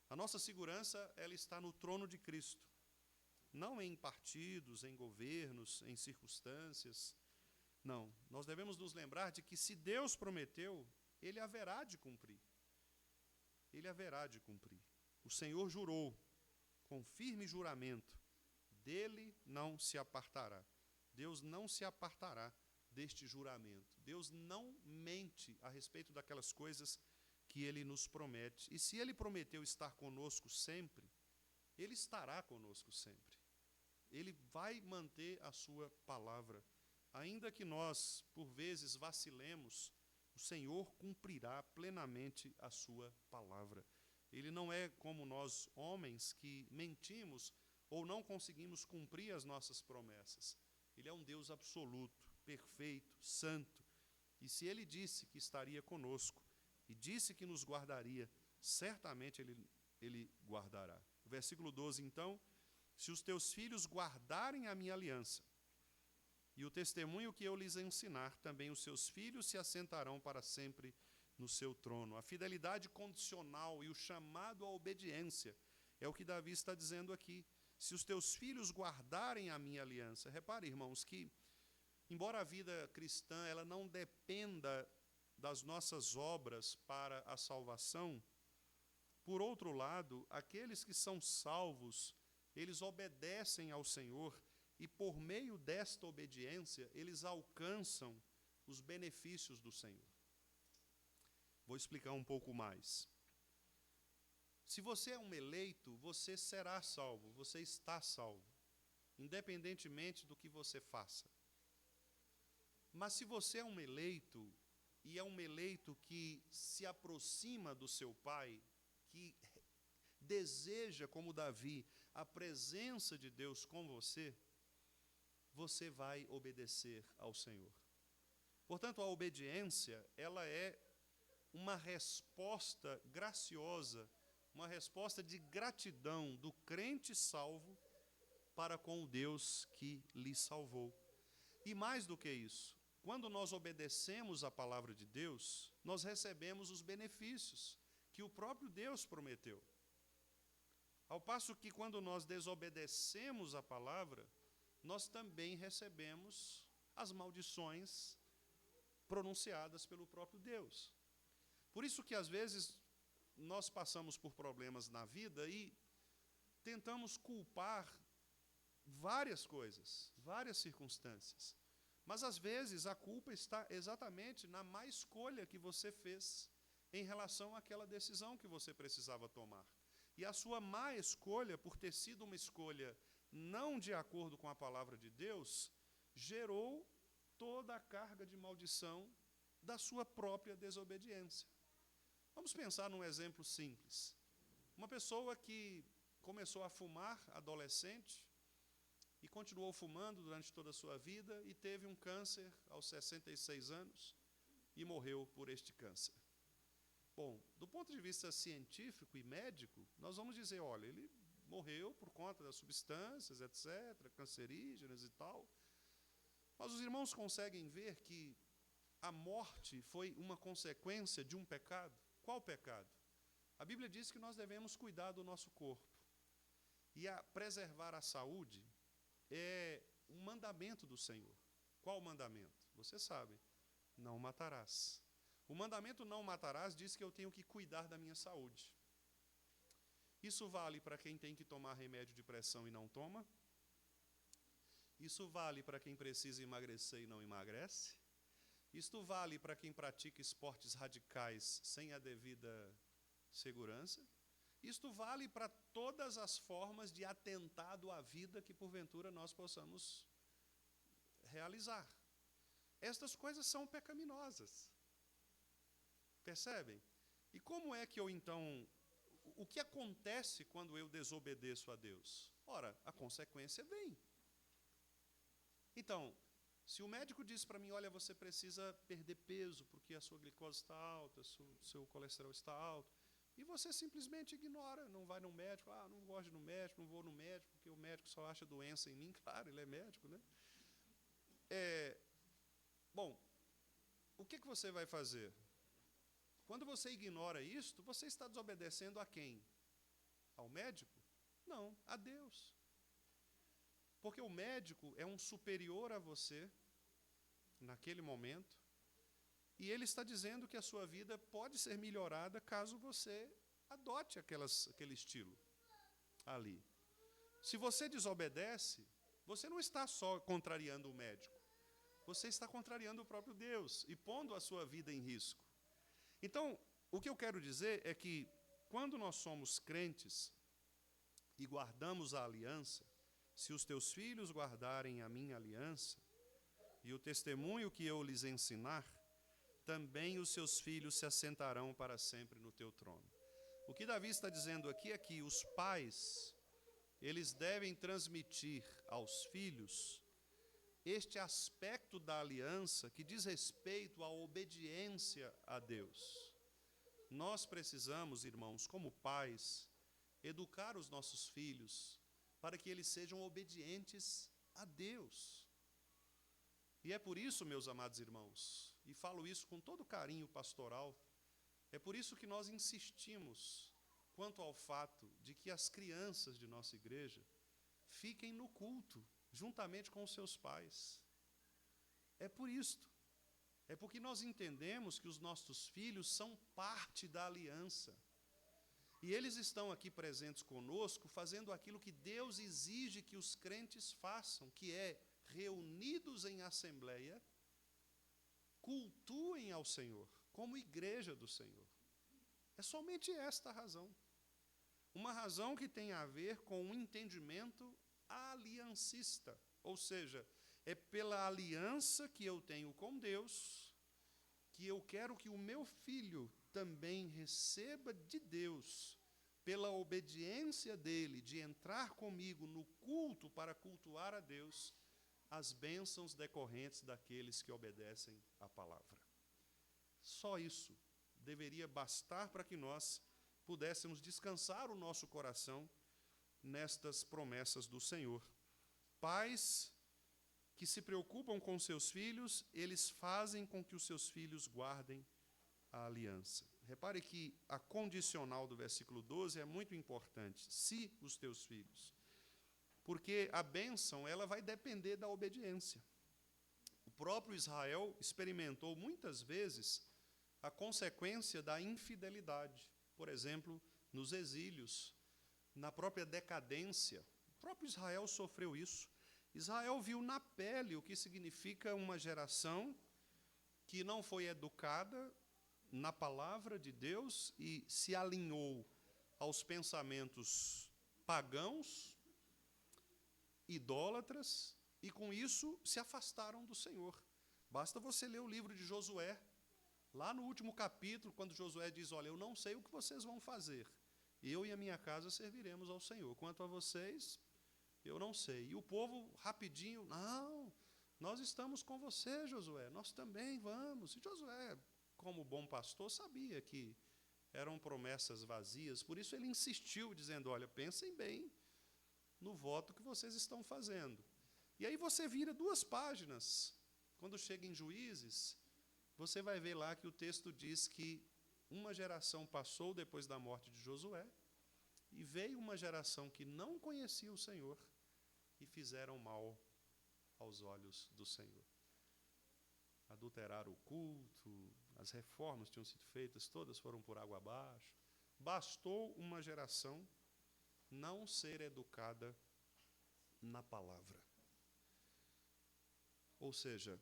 Speaker 7: A nossa segurança, ela está no trono de Cristo, não em partidos, em governos, em circunstâncias. Não, nós devemos nos lembrar de que se Deus prometeu, Ele haverá de cumprir. Ele haverá de cumprir. O Senhor jurou, com firme juramento, dele não se apartará. Deus não se apartará deste juramento. Deus não mente a respeito daquelas coisas que Ele nos promete. E se Ele prometeu estar conosco sempre, Ele estará conosco sempre. Ele vai manter a sua palavra. Ainda que nós, por vezes, vacilemos, o Senhor cumprirá plenamente a sua palavra. Ele não é como nós, homens, que mentimos ou não conseguimos cumprir as nossas promessas. Ele é um Deus absoluto, perfeito, santo. E se Ele disse que estaria conosco e disse que nos guardaria, certamente Ele guardará. O versículo 12, então, se os teus filhos guardarem a minha aliança, e o testemunho que eu lhes ensinar, também os seus filhos se assentarão para sempre no seu trono. A fidelidade condicional e o chamado à obediência é o que Davi está dizendo aqui. Se os teus filhos guardarem a minha aliança. Repare, irmãos, que embora a vida cristã ela não dependa das nossas obras para a salvação, por outro lado, aqueles que são salvos, eles obedecem ao Senhor e por meio desta obediência, eles alcançam os benefícios do Senhor. Vou explicar um pouco mais. Se você é um eleito, você será salvo, você está salvo, independentemente do que você faça. Mas se você é um eleito, e é um eleito que se aproxima do seu Pai, que deseja, como Davi, a presença de Deus com você, você vai obedecer ao Senhor. Portanto, a obediência, ela é uma resposta graciosa, uma resposta de gratidão do crente salvo para com o Deus que lhe salvou. E mais do que isso, quando nós obedecemos a palavra de Deus, nós recebemos os benefícios que o próprio Deus prometeu. Ao passo que quando nós desobedecemos a palavra, nós também recebemos as maldições pronunciadas pelo próprio Deus. Por isso que às vezes nós passamos por problemas na vida e tentamos culpar várias coisas, várias circunstâncias. Mas às vezes a culpa está exatamente na má escolha que você fez em relação àquela decisão que você precisava tomar. E a sua má escolha, por ter sido uma escolha não de acordo com a palavra de Deus, gerou toda a carga de maldição da sua própria desobediência. Vamos pensar num exemplo simples. Uma pessoa que começou a fumar, adolescente, e continuou fumando durante toda a sua vida e teve um câncer aos 66 anos e morreu por este câncer. Bom, do ponto de vista científico e médico, nós vamos dizer, olha, ele morreu por conta das substâncias, etc., cancerígenas e tal. Mas os irmãos conseguem ver que a morte foi uma consequência de um pecado? Qual pecado? A Bíblia diz que nós devemos cuidar do nosso corpo. E preservar a saúde é um mandamento do Senhor. Qual mandamento? Você sabe, não matarás. O mandamento não matarás diz que eu tenho que cuidar da minha saúde. Isso vale para quem tem que tomar remédio de pressão e não toma? Isso vale para quem precisa emagrecer e não emagrece? Isto vale para quem pratica esportes radicais sem a devida segurança? Isto vale para todas as formas de atentado à vida que, porventura, nós possamos realizar. Estas coisas são pecaminosas. Percebem? E como é que eu, então... O que acontece quando eu desobedeço a Deus? Ora, a consequência vem. Então, se o médico diz para mim, olha, você precisa perder peso porque a sua glicose está alta, o seu colesterol está alto, e você simplesmente ignora, não vai no médico, não gosto de ir no médico, não vou no médico, porque o médico só acha doença em mim, claro, ele é médico, né? Bom, o que você vai fazer? Quando você ignora isto, você está desobedecendo a quem? Ao médico? Não, a Deus. Porque o médico é um superior a você, naquele momento, e ele está dizendo que a sua vida pode ser melhorada caso você adote aquele estilo ali. Se você desobedece, você não está só contrariando o médico, você está contrariando o próprio Deus e pondo a sua vida em risco. Então, o que eu quero dizer é que, quando nós somos crentes e guardamos a aliança, se os teus filhos guardarem a minha aliança e o testemunho que eu lhes ensinar, também os seus filhos se assentarão para sempre no teu trono. O que Davi está dizendo aqui é que os pais, eles devem transmitir aos filhos este aspecto da aliança que diz respeito à obediência a Deus. Nós precisamos, irmãos, como pais, educar os nossos filhos para que eles sejam obedientes a Deus. E é por isso, meus amados irmãos, e falo isso com todo carinho pastoral, é por isso que nós insistimos quanto ao fato de que as crianças de nossa igreja fiquem no culto, juntamente com os seus pais. É por isto. É porque nós entendemos que os nossos filhos são parte da aliança. E eles estão aqui presentes conosco, fazendo aquilo que Deus exige que os crentes façam, que é, reunidos em assembleia, cultuem ao Senhor, como igreja do Senhor. É somente esta a razão. Uma razão que tem a ver com um entendimento aliancista, ou seja, é pela aliança que eu tenho com Deus que eu quero que o meu filho também receba de Deus, pela obediência dele, de entrar comigo no culto para cultuar a Deus, as bênçãos decorrentes daqueles que obedecem à palavra. Só isso deveria bastar para que nós pudéssemos descansar o nosso coração nestas promessas do Senhor. Pais que se preocupam com seus filhos, eles fazem com que os seus filhos guardem a aliança. Repare que a condicional do versículo 12 é muito importante. Se os teus filhos. Porque a bênção, ela vai depender da obediência. O próprio Israel experimentou muitas vezes a consequência da infidelidade. Por exemplo, nos exílios, na própria decadência. O próprio Israel sofreu isso. Israel viu na pele o que significa uma geração que não foi educada na palavra de Deus e se alinhou aos pensamentos pagãos, idólatras, e com isso se afastaram do Senhor. Basta você ler o livro de Josué, lá no último capítulo, quando Josué diz, olha, eu não sei o que vocês vão fazer, eu e a minha casa serviremos ao Senhor. Quanto a vocês, Eu não sei. E o povo, rapidinho, não, nós estamos com você, Josué, nós também vamos. E Josué, como bom pastor, sabia que eram promessas vazias, por isso ele insistiu, dizendo, olha, pensem bem no voto que vocês estão fazendo. E aí você vira 2 páginas, quando chega em Juízes, você vai ver lá que o texto diz que uma geração passou depois da morte de Josué, e veio uma geração que não conhecia o Senhor, e fizeram mal aos olhos do Senhor. Adulteraram o culto, as reformas tinham sido feitas, todas foram por água abaixo. Bastou uma geração não ser educada na palavra. Ou seja,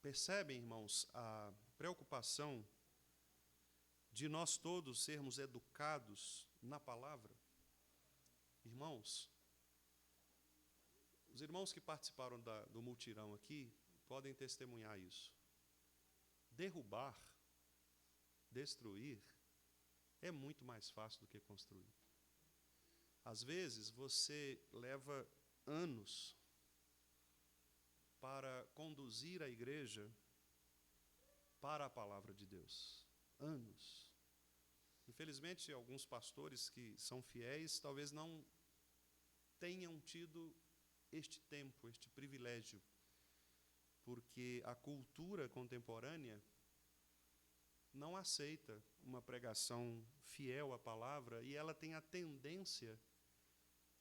Speaker 7: percebem, irmãos, a preocupação de nós todos sermos educados na palavra? Irmãos, os irmãos que participaram do multirão aqui podem testemunhar isso. Derrubar, destruir, é muito mais fácil do que construir. Às vezes, você leva anos para conduzir a igreja para a palavra de Deus. Anos. Infelizmente, alguns pastores que são fiéis talvez não tenham tido este tempo, este privilégio, porque a cultura contemporânea não aceita uma pregação fiel à palavra e ela tem a tendência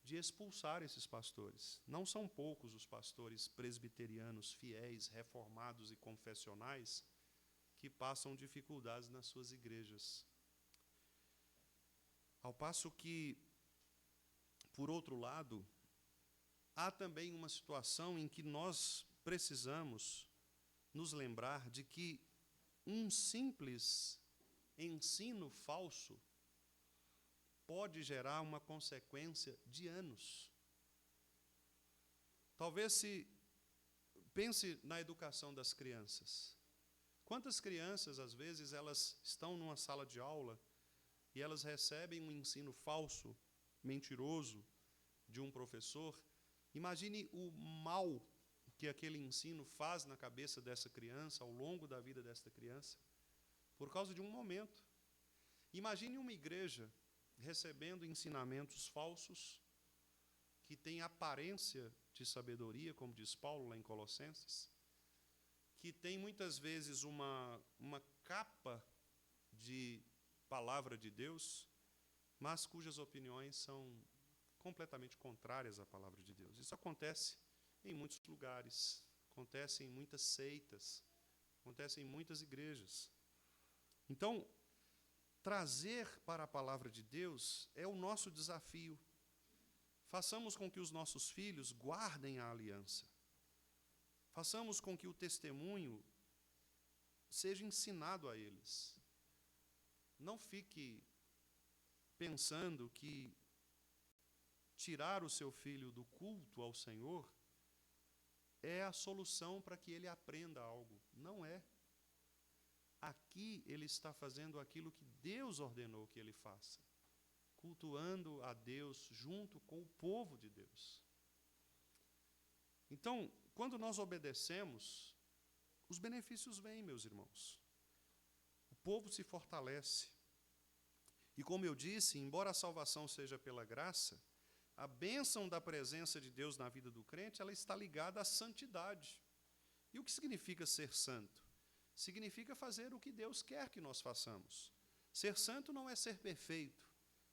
Speaker 7: de expulsar esses pastores. Não são poucos os pastores presbiterianos fiéis, reformados e confessionais que passam dificuldades nas suas igrejas. Ao passo que, por outro lado, há também uma situação em que nós precisamos nos lembrar de que um simples ensino falso pode gerar uma consequência de anos. Talvez se pense na educação das crianças. Quantas crianças, às vezes, elas estão numa sala de aula e elas recebem um ensino falso, mentiroso, de um professor. Imagine o mal que aquele ensino faz na cabeça dessa criança, ao longo da vida dessa criança, por causa de um momento. Imagine uma igreja recebendo ensinamentos falsos, que têm aparência de sabedoria, como diz Paulo lá em Colossenses, que tem muitas vezes uma capa de palavra de Deus, mas cujas opiniões são completamente contrárias à palavra de Deus. Isso acontece em muitos lugares, acontece em muitas seitas, acontece em muitas igrejas. Então, trazer para a palavra de Deus é o nosso desafio. Façamos com que os nossos filhos guardem a aliança. Façamos com que o testemunho seja ensinado a eles. Não fique pensando que tirar o seu filho do culto ao Senhor é a solução para que ele aprenda algo. Não é. Aqui ele está fazendo aquilo que Deus ordenou que ele faça, cultuando a Deus junto com o povo de Deus. Então, quando nós obedecemos, os benefícios vêm, meus irmãos. O povo se fortalece. E como eu disse, embora a salvação seja pela graça, a bênção da presença de Deus na vida do crente, ela está ligada à santidade. E o que significa ser santo? Significa fazer o que Deus quer que nós façamos. Ser santo não é ser perfeito.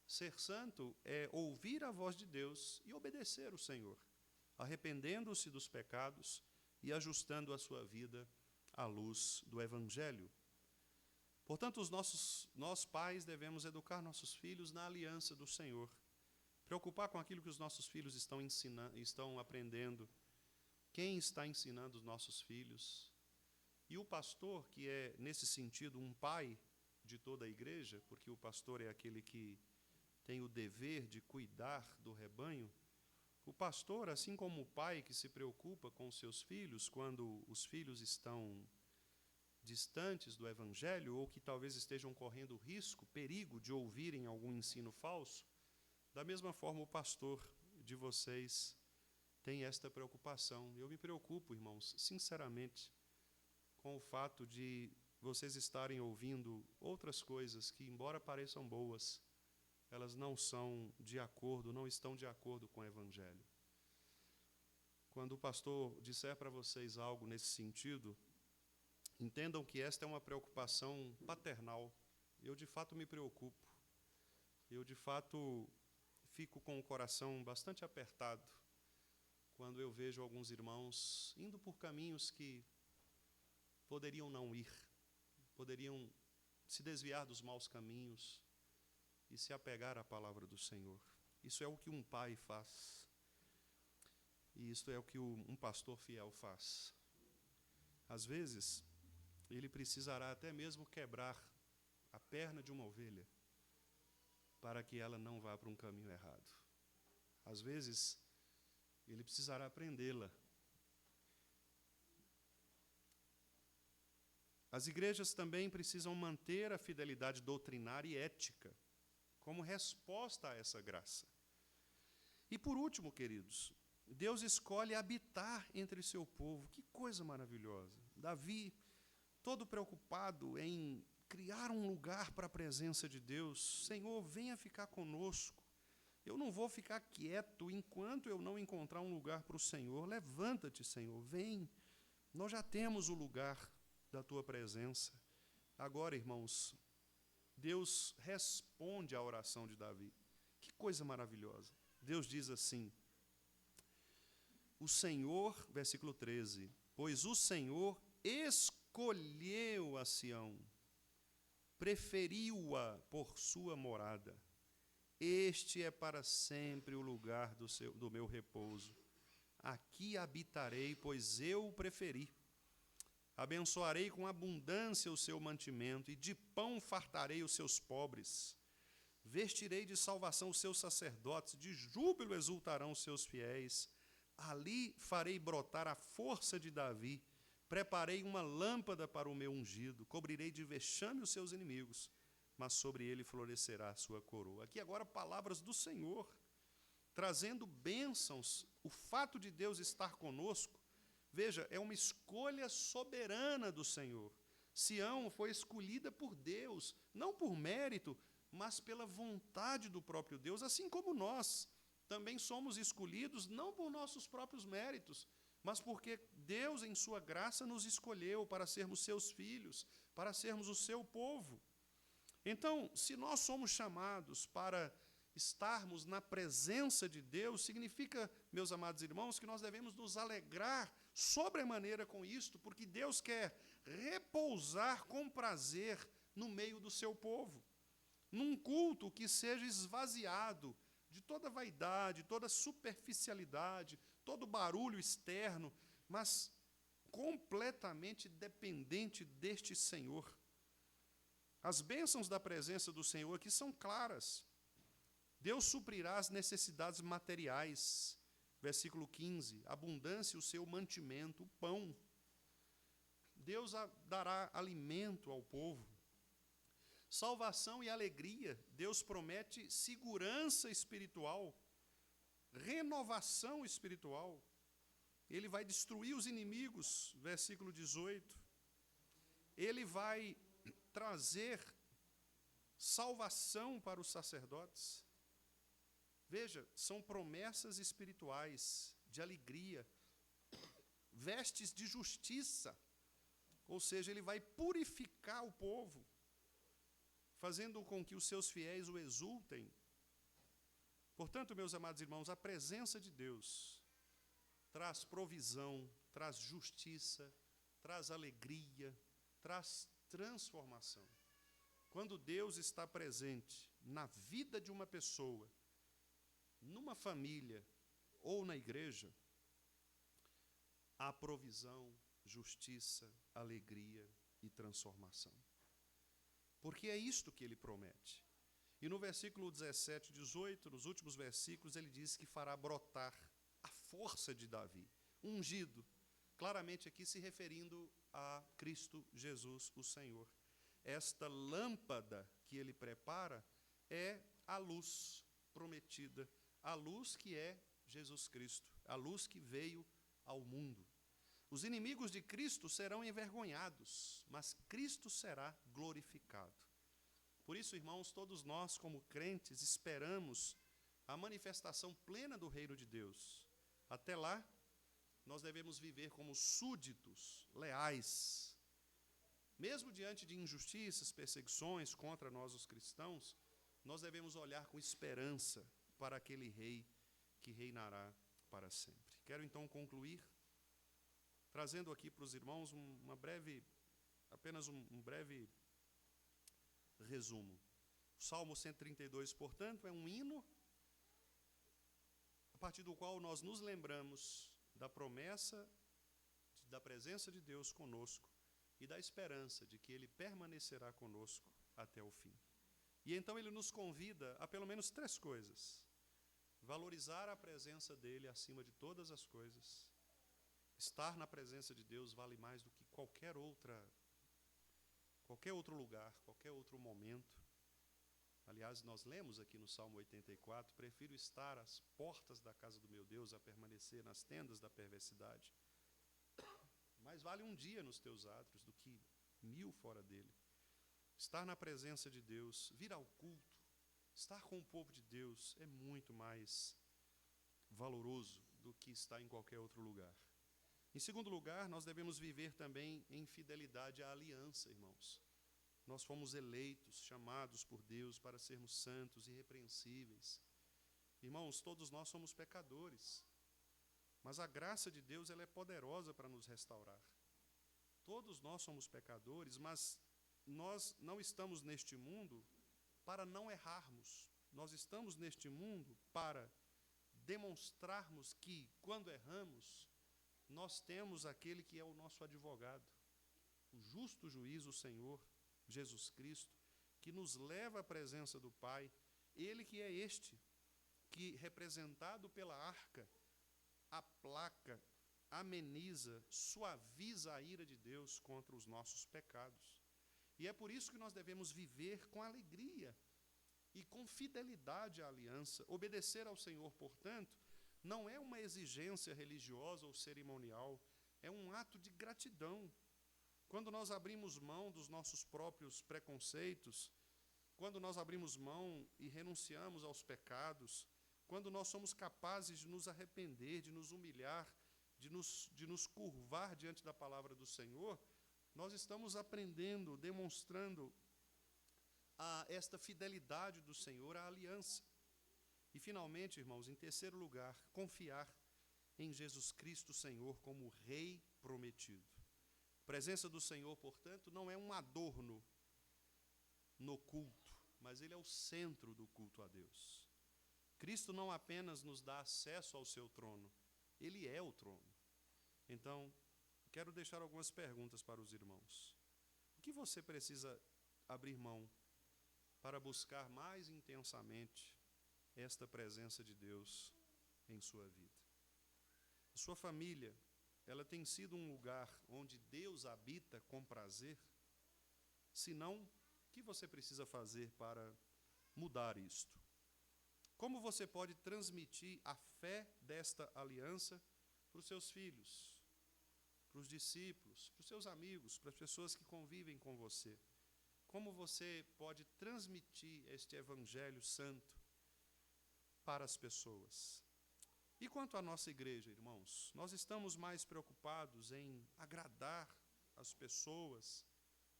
Speaker 7: Ser santo é ouvir a voz de Deus e obedecer o Senhor, arrependendo-se dos pecados e ajustando a sua vida à luz do Evangelho. Portanto, nós pais devemos educar nossos filhos na aliança do Senhor, preocupar com aquilo que os nossos filhos estão aprendendo, quem está ensinando os nossos filhos. E o pastor, que é, nesse sentido, um pai de toda a igreja, porque o pastor é aquele que tem o dever de cuidar do rebanho, o pastor, assim como o pai que se preocupa com os seus filhos, quando os filhos estão distantes do Evangelho, ou que talvez estejam correndo risco, perigo de ouvirem algum ensino falso, da mesma forma o pastor de vocês tem esta preocupação. Eu me preocupo, irmãos, sinceramente, com o fato de vocês estarem ouvindo outras coisas que, embora pareçam boas, elas não estão de acordo com o Evangelho. Quando o pastor disser para vocês algo nesse sentido, entendam que esta é uma preocupação paternal. Eu, de fato, me preocupo. Eu, de fato, fico com o coração bastante apertado quando eu vejo alguns irmãos indo por caminhos que poderiam não ir, poderiam se desviar dos maus caminhos e se apegar à palavra do Senhor. Isso é o que um pai faz. E isto é o que um pastor fiel faz. Às vezes, ele precisará até mesmo quebrar a perna de uma ovelha para que ela não vá para um caminho errado. Às vezes, ele precisará prendê-la. As igrejas também precisam manter a fidelidade doutrinária e ética como resposta a essa graça. E por último, queridos, Deus escolhe habitar entre seu povo. Que coisa maravilhosa. Davi, todo preocupado em criar um lugar para a presença de Deus. Senhor, venha ficar conosco. Eu não vou ficar quieto enquanto eu não encontrar um lugar para o Senhor. Levanta-te, Senhor, vem. Nós já temos o lugar da tua presença. Agora, irmãos, Deus responde à oração de Davi. Que coisa maravilhosa. Deus diz assim: o Senhor, versículo 13, pois o Senhor escolheu a Sião, preferiu-a por sua morada. Este é para sempre o lugar do meu repouso. Aqui habitarei, pois eu o preferi. Abençoarei com abundância o seu mantimento, e de pão fartarei os seus pobres. Vestirei de salvação os seus sacerdotes, de júbilo exultarão os seus fiéis. Ali farei brotar a força de Davi, preparei uma lâmpada para o meu ungido, cobrirei de vexame os seus inimigos, mas sobre ele florescerá a sua coroa. Aqui agora palavras do Senhor, trazendo bênçãos. O fato de Deus estar conosco, veja, é uma escolha soberana do Senhor. Sião foi escolhida por Deus, não por mérito, mas pela vontade do próprio Deus, assim como nós também somos escolhidos não por nossos próprios méritos, mas porque Deus, em sua graça, nos escolheu para sermos seus filhos, para sermos o seu povo. Então, se nós somos chamados para estarmos na presença de Deus, significa, meus amados irmãos, que nós devemos nos alegrar sobremaneira com isto, porque Deus quer repousar com prazer no meio do seu povo, num culto que seja esvaziado de toda vaidade, toda superficialidade, todo barulho externo, mas completamente dependente deste Senhor. As bênçãos da presença do Senhor aqui são claras. Deus suprirá as necessidades materiais. Versículo 15, abundância o seu mantimento, o pão. Deus dará alimento ao povo. Salvação e alegria. Deus promete segurança espiritual, renovação espiritual. Ele vai destruir os inimigos, versículo 18. Ele vai trazer salvação para os sacerdotes. Veja, são promessas espirituais, de alegria, vestes de justiça, ou seja, ele vai purificar o povo, fazendo com que os seus fiéis o exultem. Portanto, meus amados irmãos, a presença de Deus traz provisão, traz justiça, traz alegria, traz transformação. Quando Deus está presente na vida de uma pessoa, numa família ou na igreja, há provisão, justiça, alegria e transformação. Porque é isto que ele promete. E no versículo 17 e 18, nos últimos versículos, ele diz que fará brotar a força de Davi, ungido, claramente aqui se referindo a Cristo Jesus, o Senhor. Esta lâmpada que ele prepara é a luz prometida, a luz que é Jesus Cristo, a luz que veio ao mundo. Os inimigos de Cristo serão envergonhados, mas Cristo será glorificado. Por isso, irmãos, todos nós, como crentes, esperamos a manifestação plena do reino de Deus. Até lá, nós devemos viver como súditos leais. Mesmo diante de injustiças, perseguições contra nós, os cristãos, nós devemos olhar com esperança para aquele rei que reinará para sempre. Quero então concluir trazendo aqui para os irmãos apenas um breve resumo. O Salmo 132, portanto, é um hino a partir do qual nós nos lembramos da promessa da presença de Deus conosco e da esperança de que Ele permanecerá conosco até o fim. E então Ele nos convida a pelo menos 3 coisas: valorizar a presença dEle acima de todas as coisas. Estar na presença de Deus vale mais do que qualquer outro lugar, qualquer outro momento. Aliás, nós lemos aqui no Salmo 84, prefiro estar às portas da casa do meu Deus a permanecer nas tendas da perversidade. Mais vale um dia nos teus átrios do que 1000 fora dele. Estar na presença de Deus, vir ao culto, estar com o povo de Deus é muito mais valoroso do que estar em qualquer outro lugar. Em segundo lugar, nós devemos viver também em fidelidade à aliança, irmãos. Nós fomos eleitos, chamados por Deus para sermos santos e irrepreensíveis. Irmãos, todos nós somos pecadores, mas a graça de Deus ela é poderosa para nos restaurar. Todos nós somos pecadores, mas nós não estamos neste mundo para não errarmos. Nós estamos neste mundo para demonstrarmos que, quando erramos, nós temos aquele que é o nosso advogado, o justo juiz, o Senhor Jesus Cristo, que nos leva à presença do Pai. Ele que é este, que, representado pela arca, aplaca, ameniza, suaviza a ira de Deus contra os nossos pecados. E é por isso que nós devemos viver com alegria e com fidelidade à aliança. Obedecer ao Senhor, portanto, não é uma exigência religiosa ou cerimonial, é um ato de gratidão. Quando nós abrimos mão dos nossos próprios preconceitos, quando nós abrimos mão e renunciamos aos pecados, quando nós somos capazes de nos arrepender, de nos humilhar, de nos curvar diante da palavra do Senhor, nós estamos aprendendo, demonstrando esta fidelidade do Senhor à aliança. E, finalmente, irmãos, em terceiro lugar, confiar em Jesus Cristo, Senhor, como Rei prometido. A presença do Senhor, portanto, não é um adorno no culto, mas Ele é o centro do culto a Deus. Cristo não apenas nos dá acesso ao seu trono, Ele é o trono. Então, quero deixar algumas perguntas para os irmãos. O que você precisa abrir mão para buscar mais intensamente esta presença de Deus em sua vida? A sua família, ela tem sido um lugar onde Deus habita com prazer? Se não, o que você precisa fazer para mudar isto? Como você pode transmitir a fé desta aliança para os seus filhos, para os discípulos, para os seus amigos, para as pessoas que convivem com você? Como você pode transmitir este evangelho santo para as pessoas? E quanto à nossa igreja, irmãos, nós estamos mais preocupados em agradar as pessoas,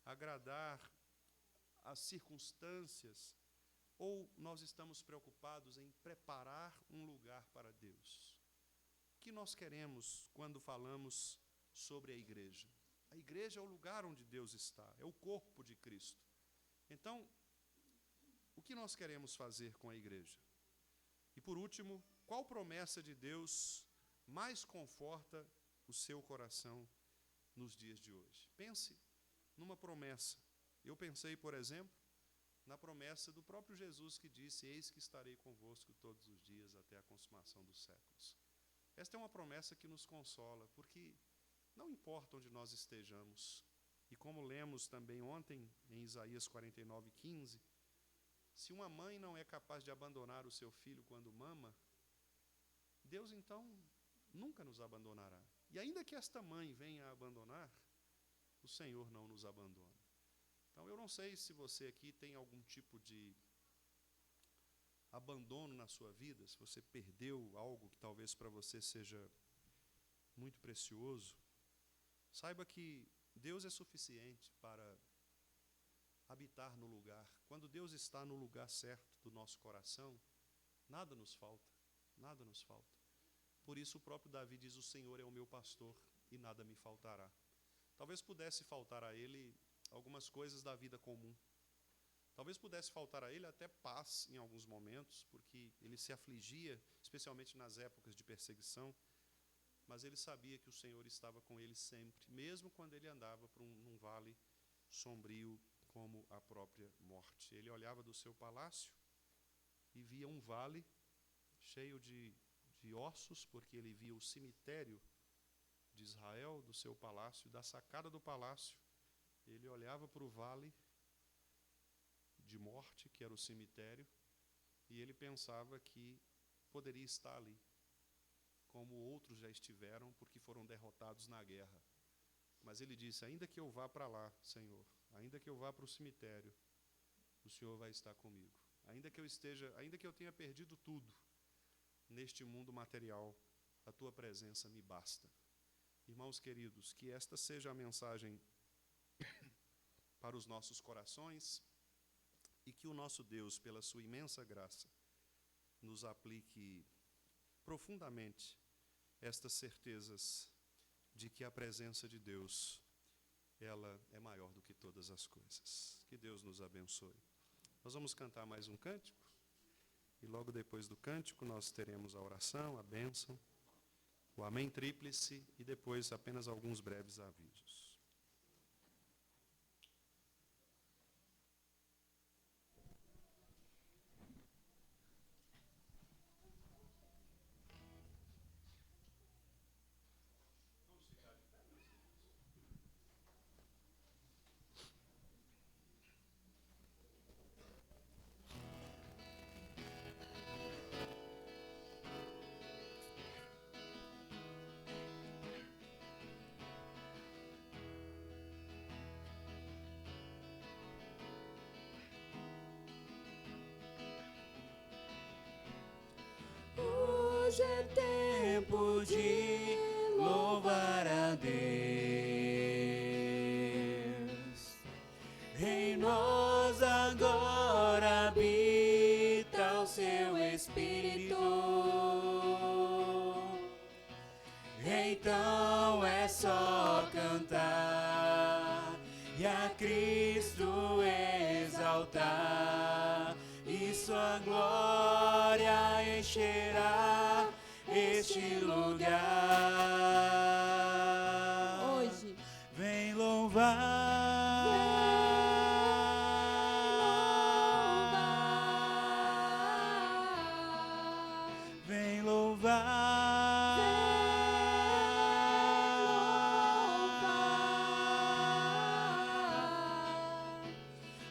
Speaker 7: agradar as circunstâncias, ou nós estamos preocupados em preparar um lugar para Deus? O que nós queremos quando falamos sobre a igreja? A igreja é o lugar onde Deus está, é o corpo de Cristo. Então, o que nós queremos fazer com a igreja? E por último, qual promessa de Deus mais conforta o seu coração nos dias de hoje? Pense numa promessa. Eu pensei, por exemplo, na promessa do próprio Jesus que disse: eis que estarei convosco todos os dias até a consumação dos séculos. Esta é uma promessa que nos consola, porque não importa onde nós estejamos, e como lemos também ontem em Isaías 49:15, se uma mãe não é capaz de abandonar o seu filho quando mama, Deus, então, nunca nos abandonará. E ainda que esta mãe venha a abandonar, o Senhor não nos abandona. Então, eu não sei se você aqui tem algum tipo de abandono na sua vida, se você perdeu algo que talvez para você seja muito precioso. Saiba que Deus é suficiente para habitar no lugar. Quando Deus está no lugar certo do nosso coração, nada nos falta, nada nos falta. Por isso o próprio Davi diz: o Senhor é o meu pastor e nada me faltará. Talvez pudesse faltar a ele algumas coisas da vida comum. Talvez pudesse faltar a ele até paz em alguns momentos, porque ele se afligia, especialmente nas épocas de perseguição, mas ele sabia que o Senhor estava com ele sempre, mesmo quando ele andava por num vale sombrio como a própria morte. Ele olhava do seu palácio e via um vale cheio de ossos, porque ele via o cemitério de Israel, do seu palácio, da sacada do palácio. Ele olhava para o vale de morte, que era o cemitério, e ele pensava que poderia estar ali, como outros já estiveram, porque foram derrotados na guerra. Mas ele disse: ainda que eu vá para lá, Senhor, ainda que eu vá para o cemitério, o Senhor vai estar comigo. Ainda que eu tenha perdido tudo neste mundo material, a tua presença me basta. Irmãos queridos, que esta seja a mensagem para os nossos corações, e que o nosso Deus, pela sua imensa graça, nos aplique profundamente estas certezas de que a presença de Deus, ela é maior do que todas as coisas. Que Deus nos abençoe. Nós vamos cantar mais um cântico, e logo depois do cântico nós teremos a oração, a bênção, o amém tríplice, e depois apenas alguns breves avisos.
Speaker 2: Hoje é tempo de louvar a Deus. Em nós agora habita o seu Espírito. Então é só cantar e a Cristo exaltar, e sua glória encherá este lugar.
Speaker 1: Hoje.
Speaker 2: Vem louvar. Vem louvar.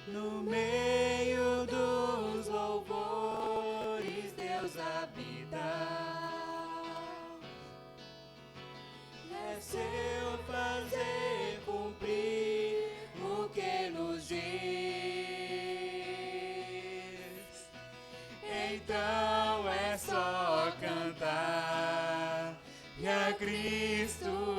Speaker 2: No meio dos louvores Deus habita. É seu fazer cumprir o que nos diz. Então é só cantar e a Cristo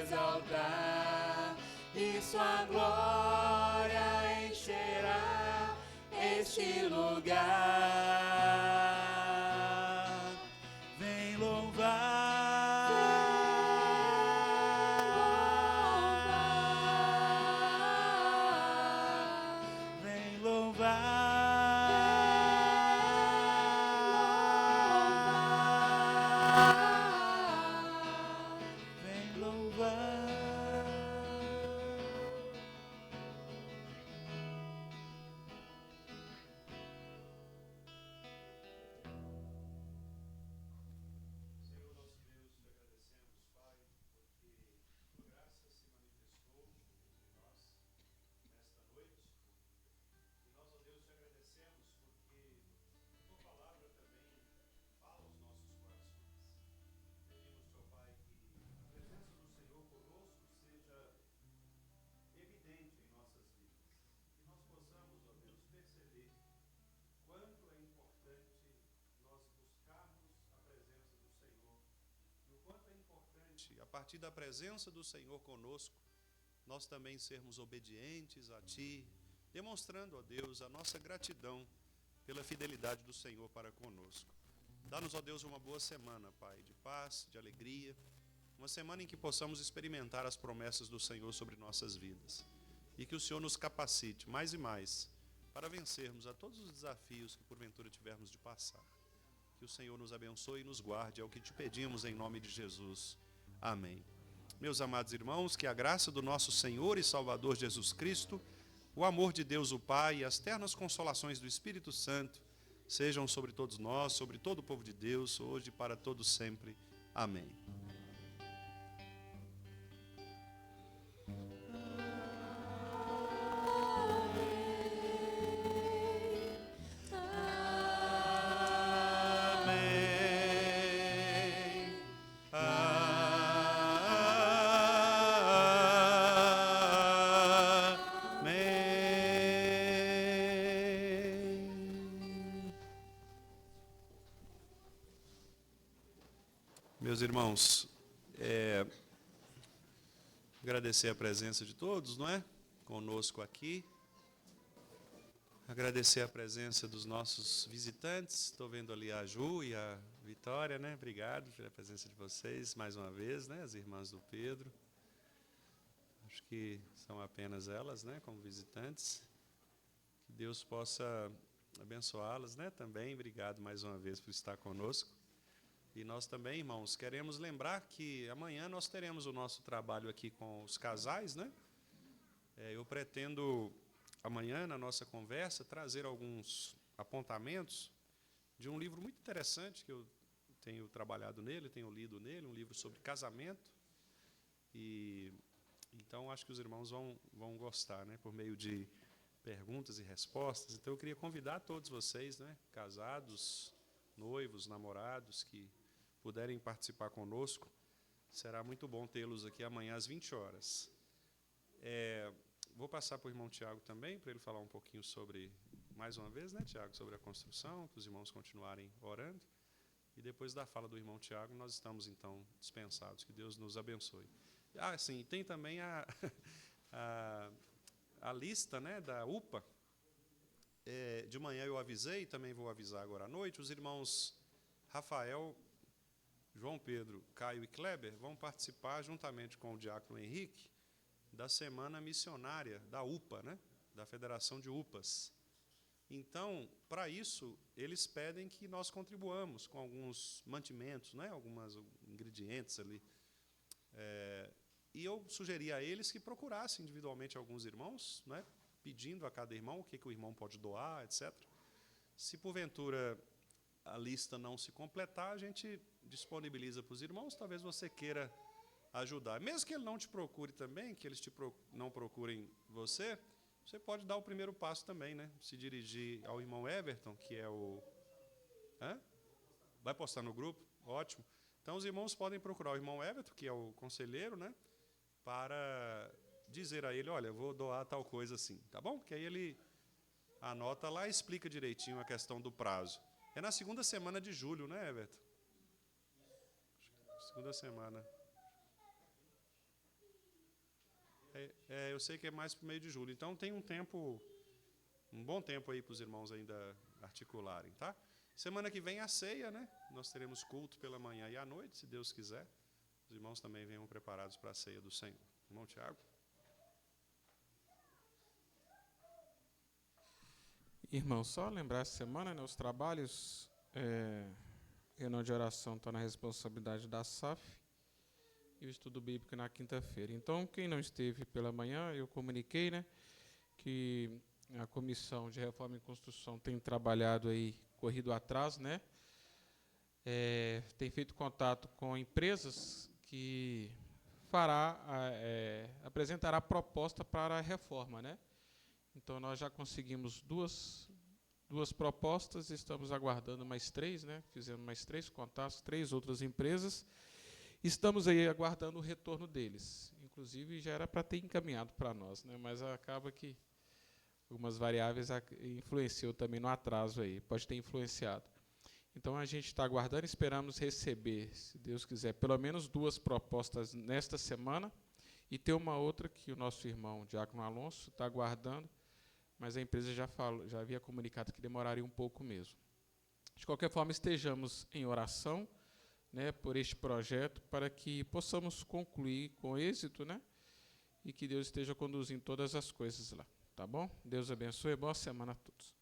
Speaker 2: exaltar, e sua glória encherá este lugar. Vem louvar. Vem louvar. Vem louvar.
Speaker 7: noite, a partir da presença do Senhor conosco, nós também sermos obedientes a Ti, demonstrando a Deus a nossa gratidão pela fidelidade do Senhor para conosco. Dá-nos, ó Deus, uma boa semana, Pai, de paz, de alegria, uma semana em que possamos experimentar as promessas do Senhor sobre nossas vidas e que o Senhor nos capacite mais e mais para vencermos a todos os desafios que porventura tivermos de passar. Que o Senhor nos abençoe e nos guarde, é o que te pedimos em nome de Jesus. Amém. Meus amados irmãos, que a graça do nosso Senhor e Salvador Jesus Cristo, o amor de Deus o Pai e as ternas consolações do Espírito Santo sejam sobre todos nós, sobre todo o povo de Deus, hoje e para todos sempre. Amém. Meus irmãos, agradecer a presença de todos, não é? Conosco aqui. Agradecer a presença dos nossos visitantes. Estou vendo ali a Ju e a Vitória, né? Obrigado pela presença de vocês mais uma vez, né? As irmãs do Pedro. Acho que são apenas elas, né? Como visitantes. Que Deus possa abençoá-las, né? Também. Obrigado mais uma vez por estar conosco. E nós também, irmãos, queremos lembrar que amanhã nós teremos o nosso trabalho aqui com os casais, né? Eu pretendo, amanhã, na nossa conversa, trazer alguns apontamentos de um livro muito interessante que eu tenho trabalhado nele, tenho lido nele, um livro sobre casamento. E então acho que os irmãos vão gostar, né? Por meio de perguntas e respostas. Então eu queria convidar todos vocês, né? Casados, noivos, namorados, que puderem participar conosco. Será muito bom tê-los aqui amanhã às 20 horas. Vou passar para o irmão Tiago também, para ele falar um pouquinho sobre, mais uma vez, né, Tiago, sobre a construção, para os irmãos continuarem orando. E depois da fala do irmão Tiago, nós estamos, então, dispensados. Que Deus nos abençoe. Sim, tem também a lista, né, da UPA. De manhã eu avisei, também vou avisar agora à noite, os irmãos Rafael, João Pedro, Caio e Kleber vão participar, juntamente com o diácono Henrique, da semana missionária da UPA, né? Da Federação de UPAs. Então, para isso, eles pedem que nós contribuamos com alguns mantimentos, né? Alguns ingredientes ali. E eu sugeri a eles que procurassem individualmente alguns irmãos, né? Pedindo a cada irmão o que o irmão pode doar, etc. Se, porventura, a lista não se completar, a gente disponibiliza para os irmãos, talvez você queira ajudar. Mesmo que ele não te procure também, que eles não procurem você, você pode dar o primeiro passo também, né? Se dirigir ao irmão Everton, que é o... Vai postar no grupo? Ótimo. Então, os irmãos podem procurar o irmão Everton, que é o conselheiro, né? Para dizer a ele, olha, eu vou doar tal coisa assim, tá bom? Porque aí ele anota lá e explica direitinho a questão do prazo. É na segunda semana de julho, né, Everton? Segunda semana. Eu sei que é mais para o meio de julho. Então tem um bom tempo aí para os irmãos ainda articularem, tá? Semana que vem a ceia, né? Nós teremos culto pela manhã e à noite, se Deus quiser. Os irmãos também venham preparados para a ceia do Senhor. Irmão Tiago.
Speaker 3: Irmão, só lembrar essa semana, né, os trabalhos, reunião de oração está na responsabilidade da SAF e o estudo bíblico na quinta-feira. Então, quem não esteve pela manhã, eu comuniquei, né, que a Comissão de Reforma e Construção tem trabalhado aí, corrido atrás, né, tem feito contato com empresas que apresentará proposta para a reforma, né. Então, nós já conseguimos duas propostas, estamos aguardando mais 3, né? Fizemos mais 3 contatos, 3 outras empresas. Estamos aí aguardando o retorno deles. Inclusive, já era para ter encaminhado para nós, né? Mas acaba que algumas variáveis influenciou também no atraso aí, pode ter influenciado. Então, a gente está aguardando, esperamos receber, se Deus quiser, pelo menos 2 propostas nesta semana, e ter uma outra que o nosso irmão, Diácono Alonso, está aguardando, mas a empresa já havia comunicado que demoraria um pouco mesmo. De qualquer forma, estejamos em oração, né, por este projeto, para que possamos concluir com êxito, né, e que Deus esteja conduzindo todas as coisas lá. Tá bom? Deus abençoe. Boa semana a todos.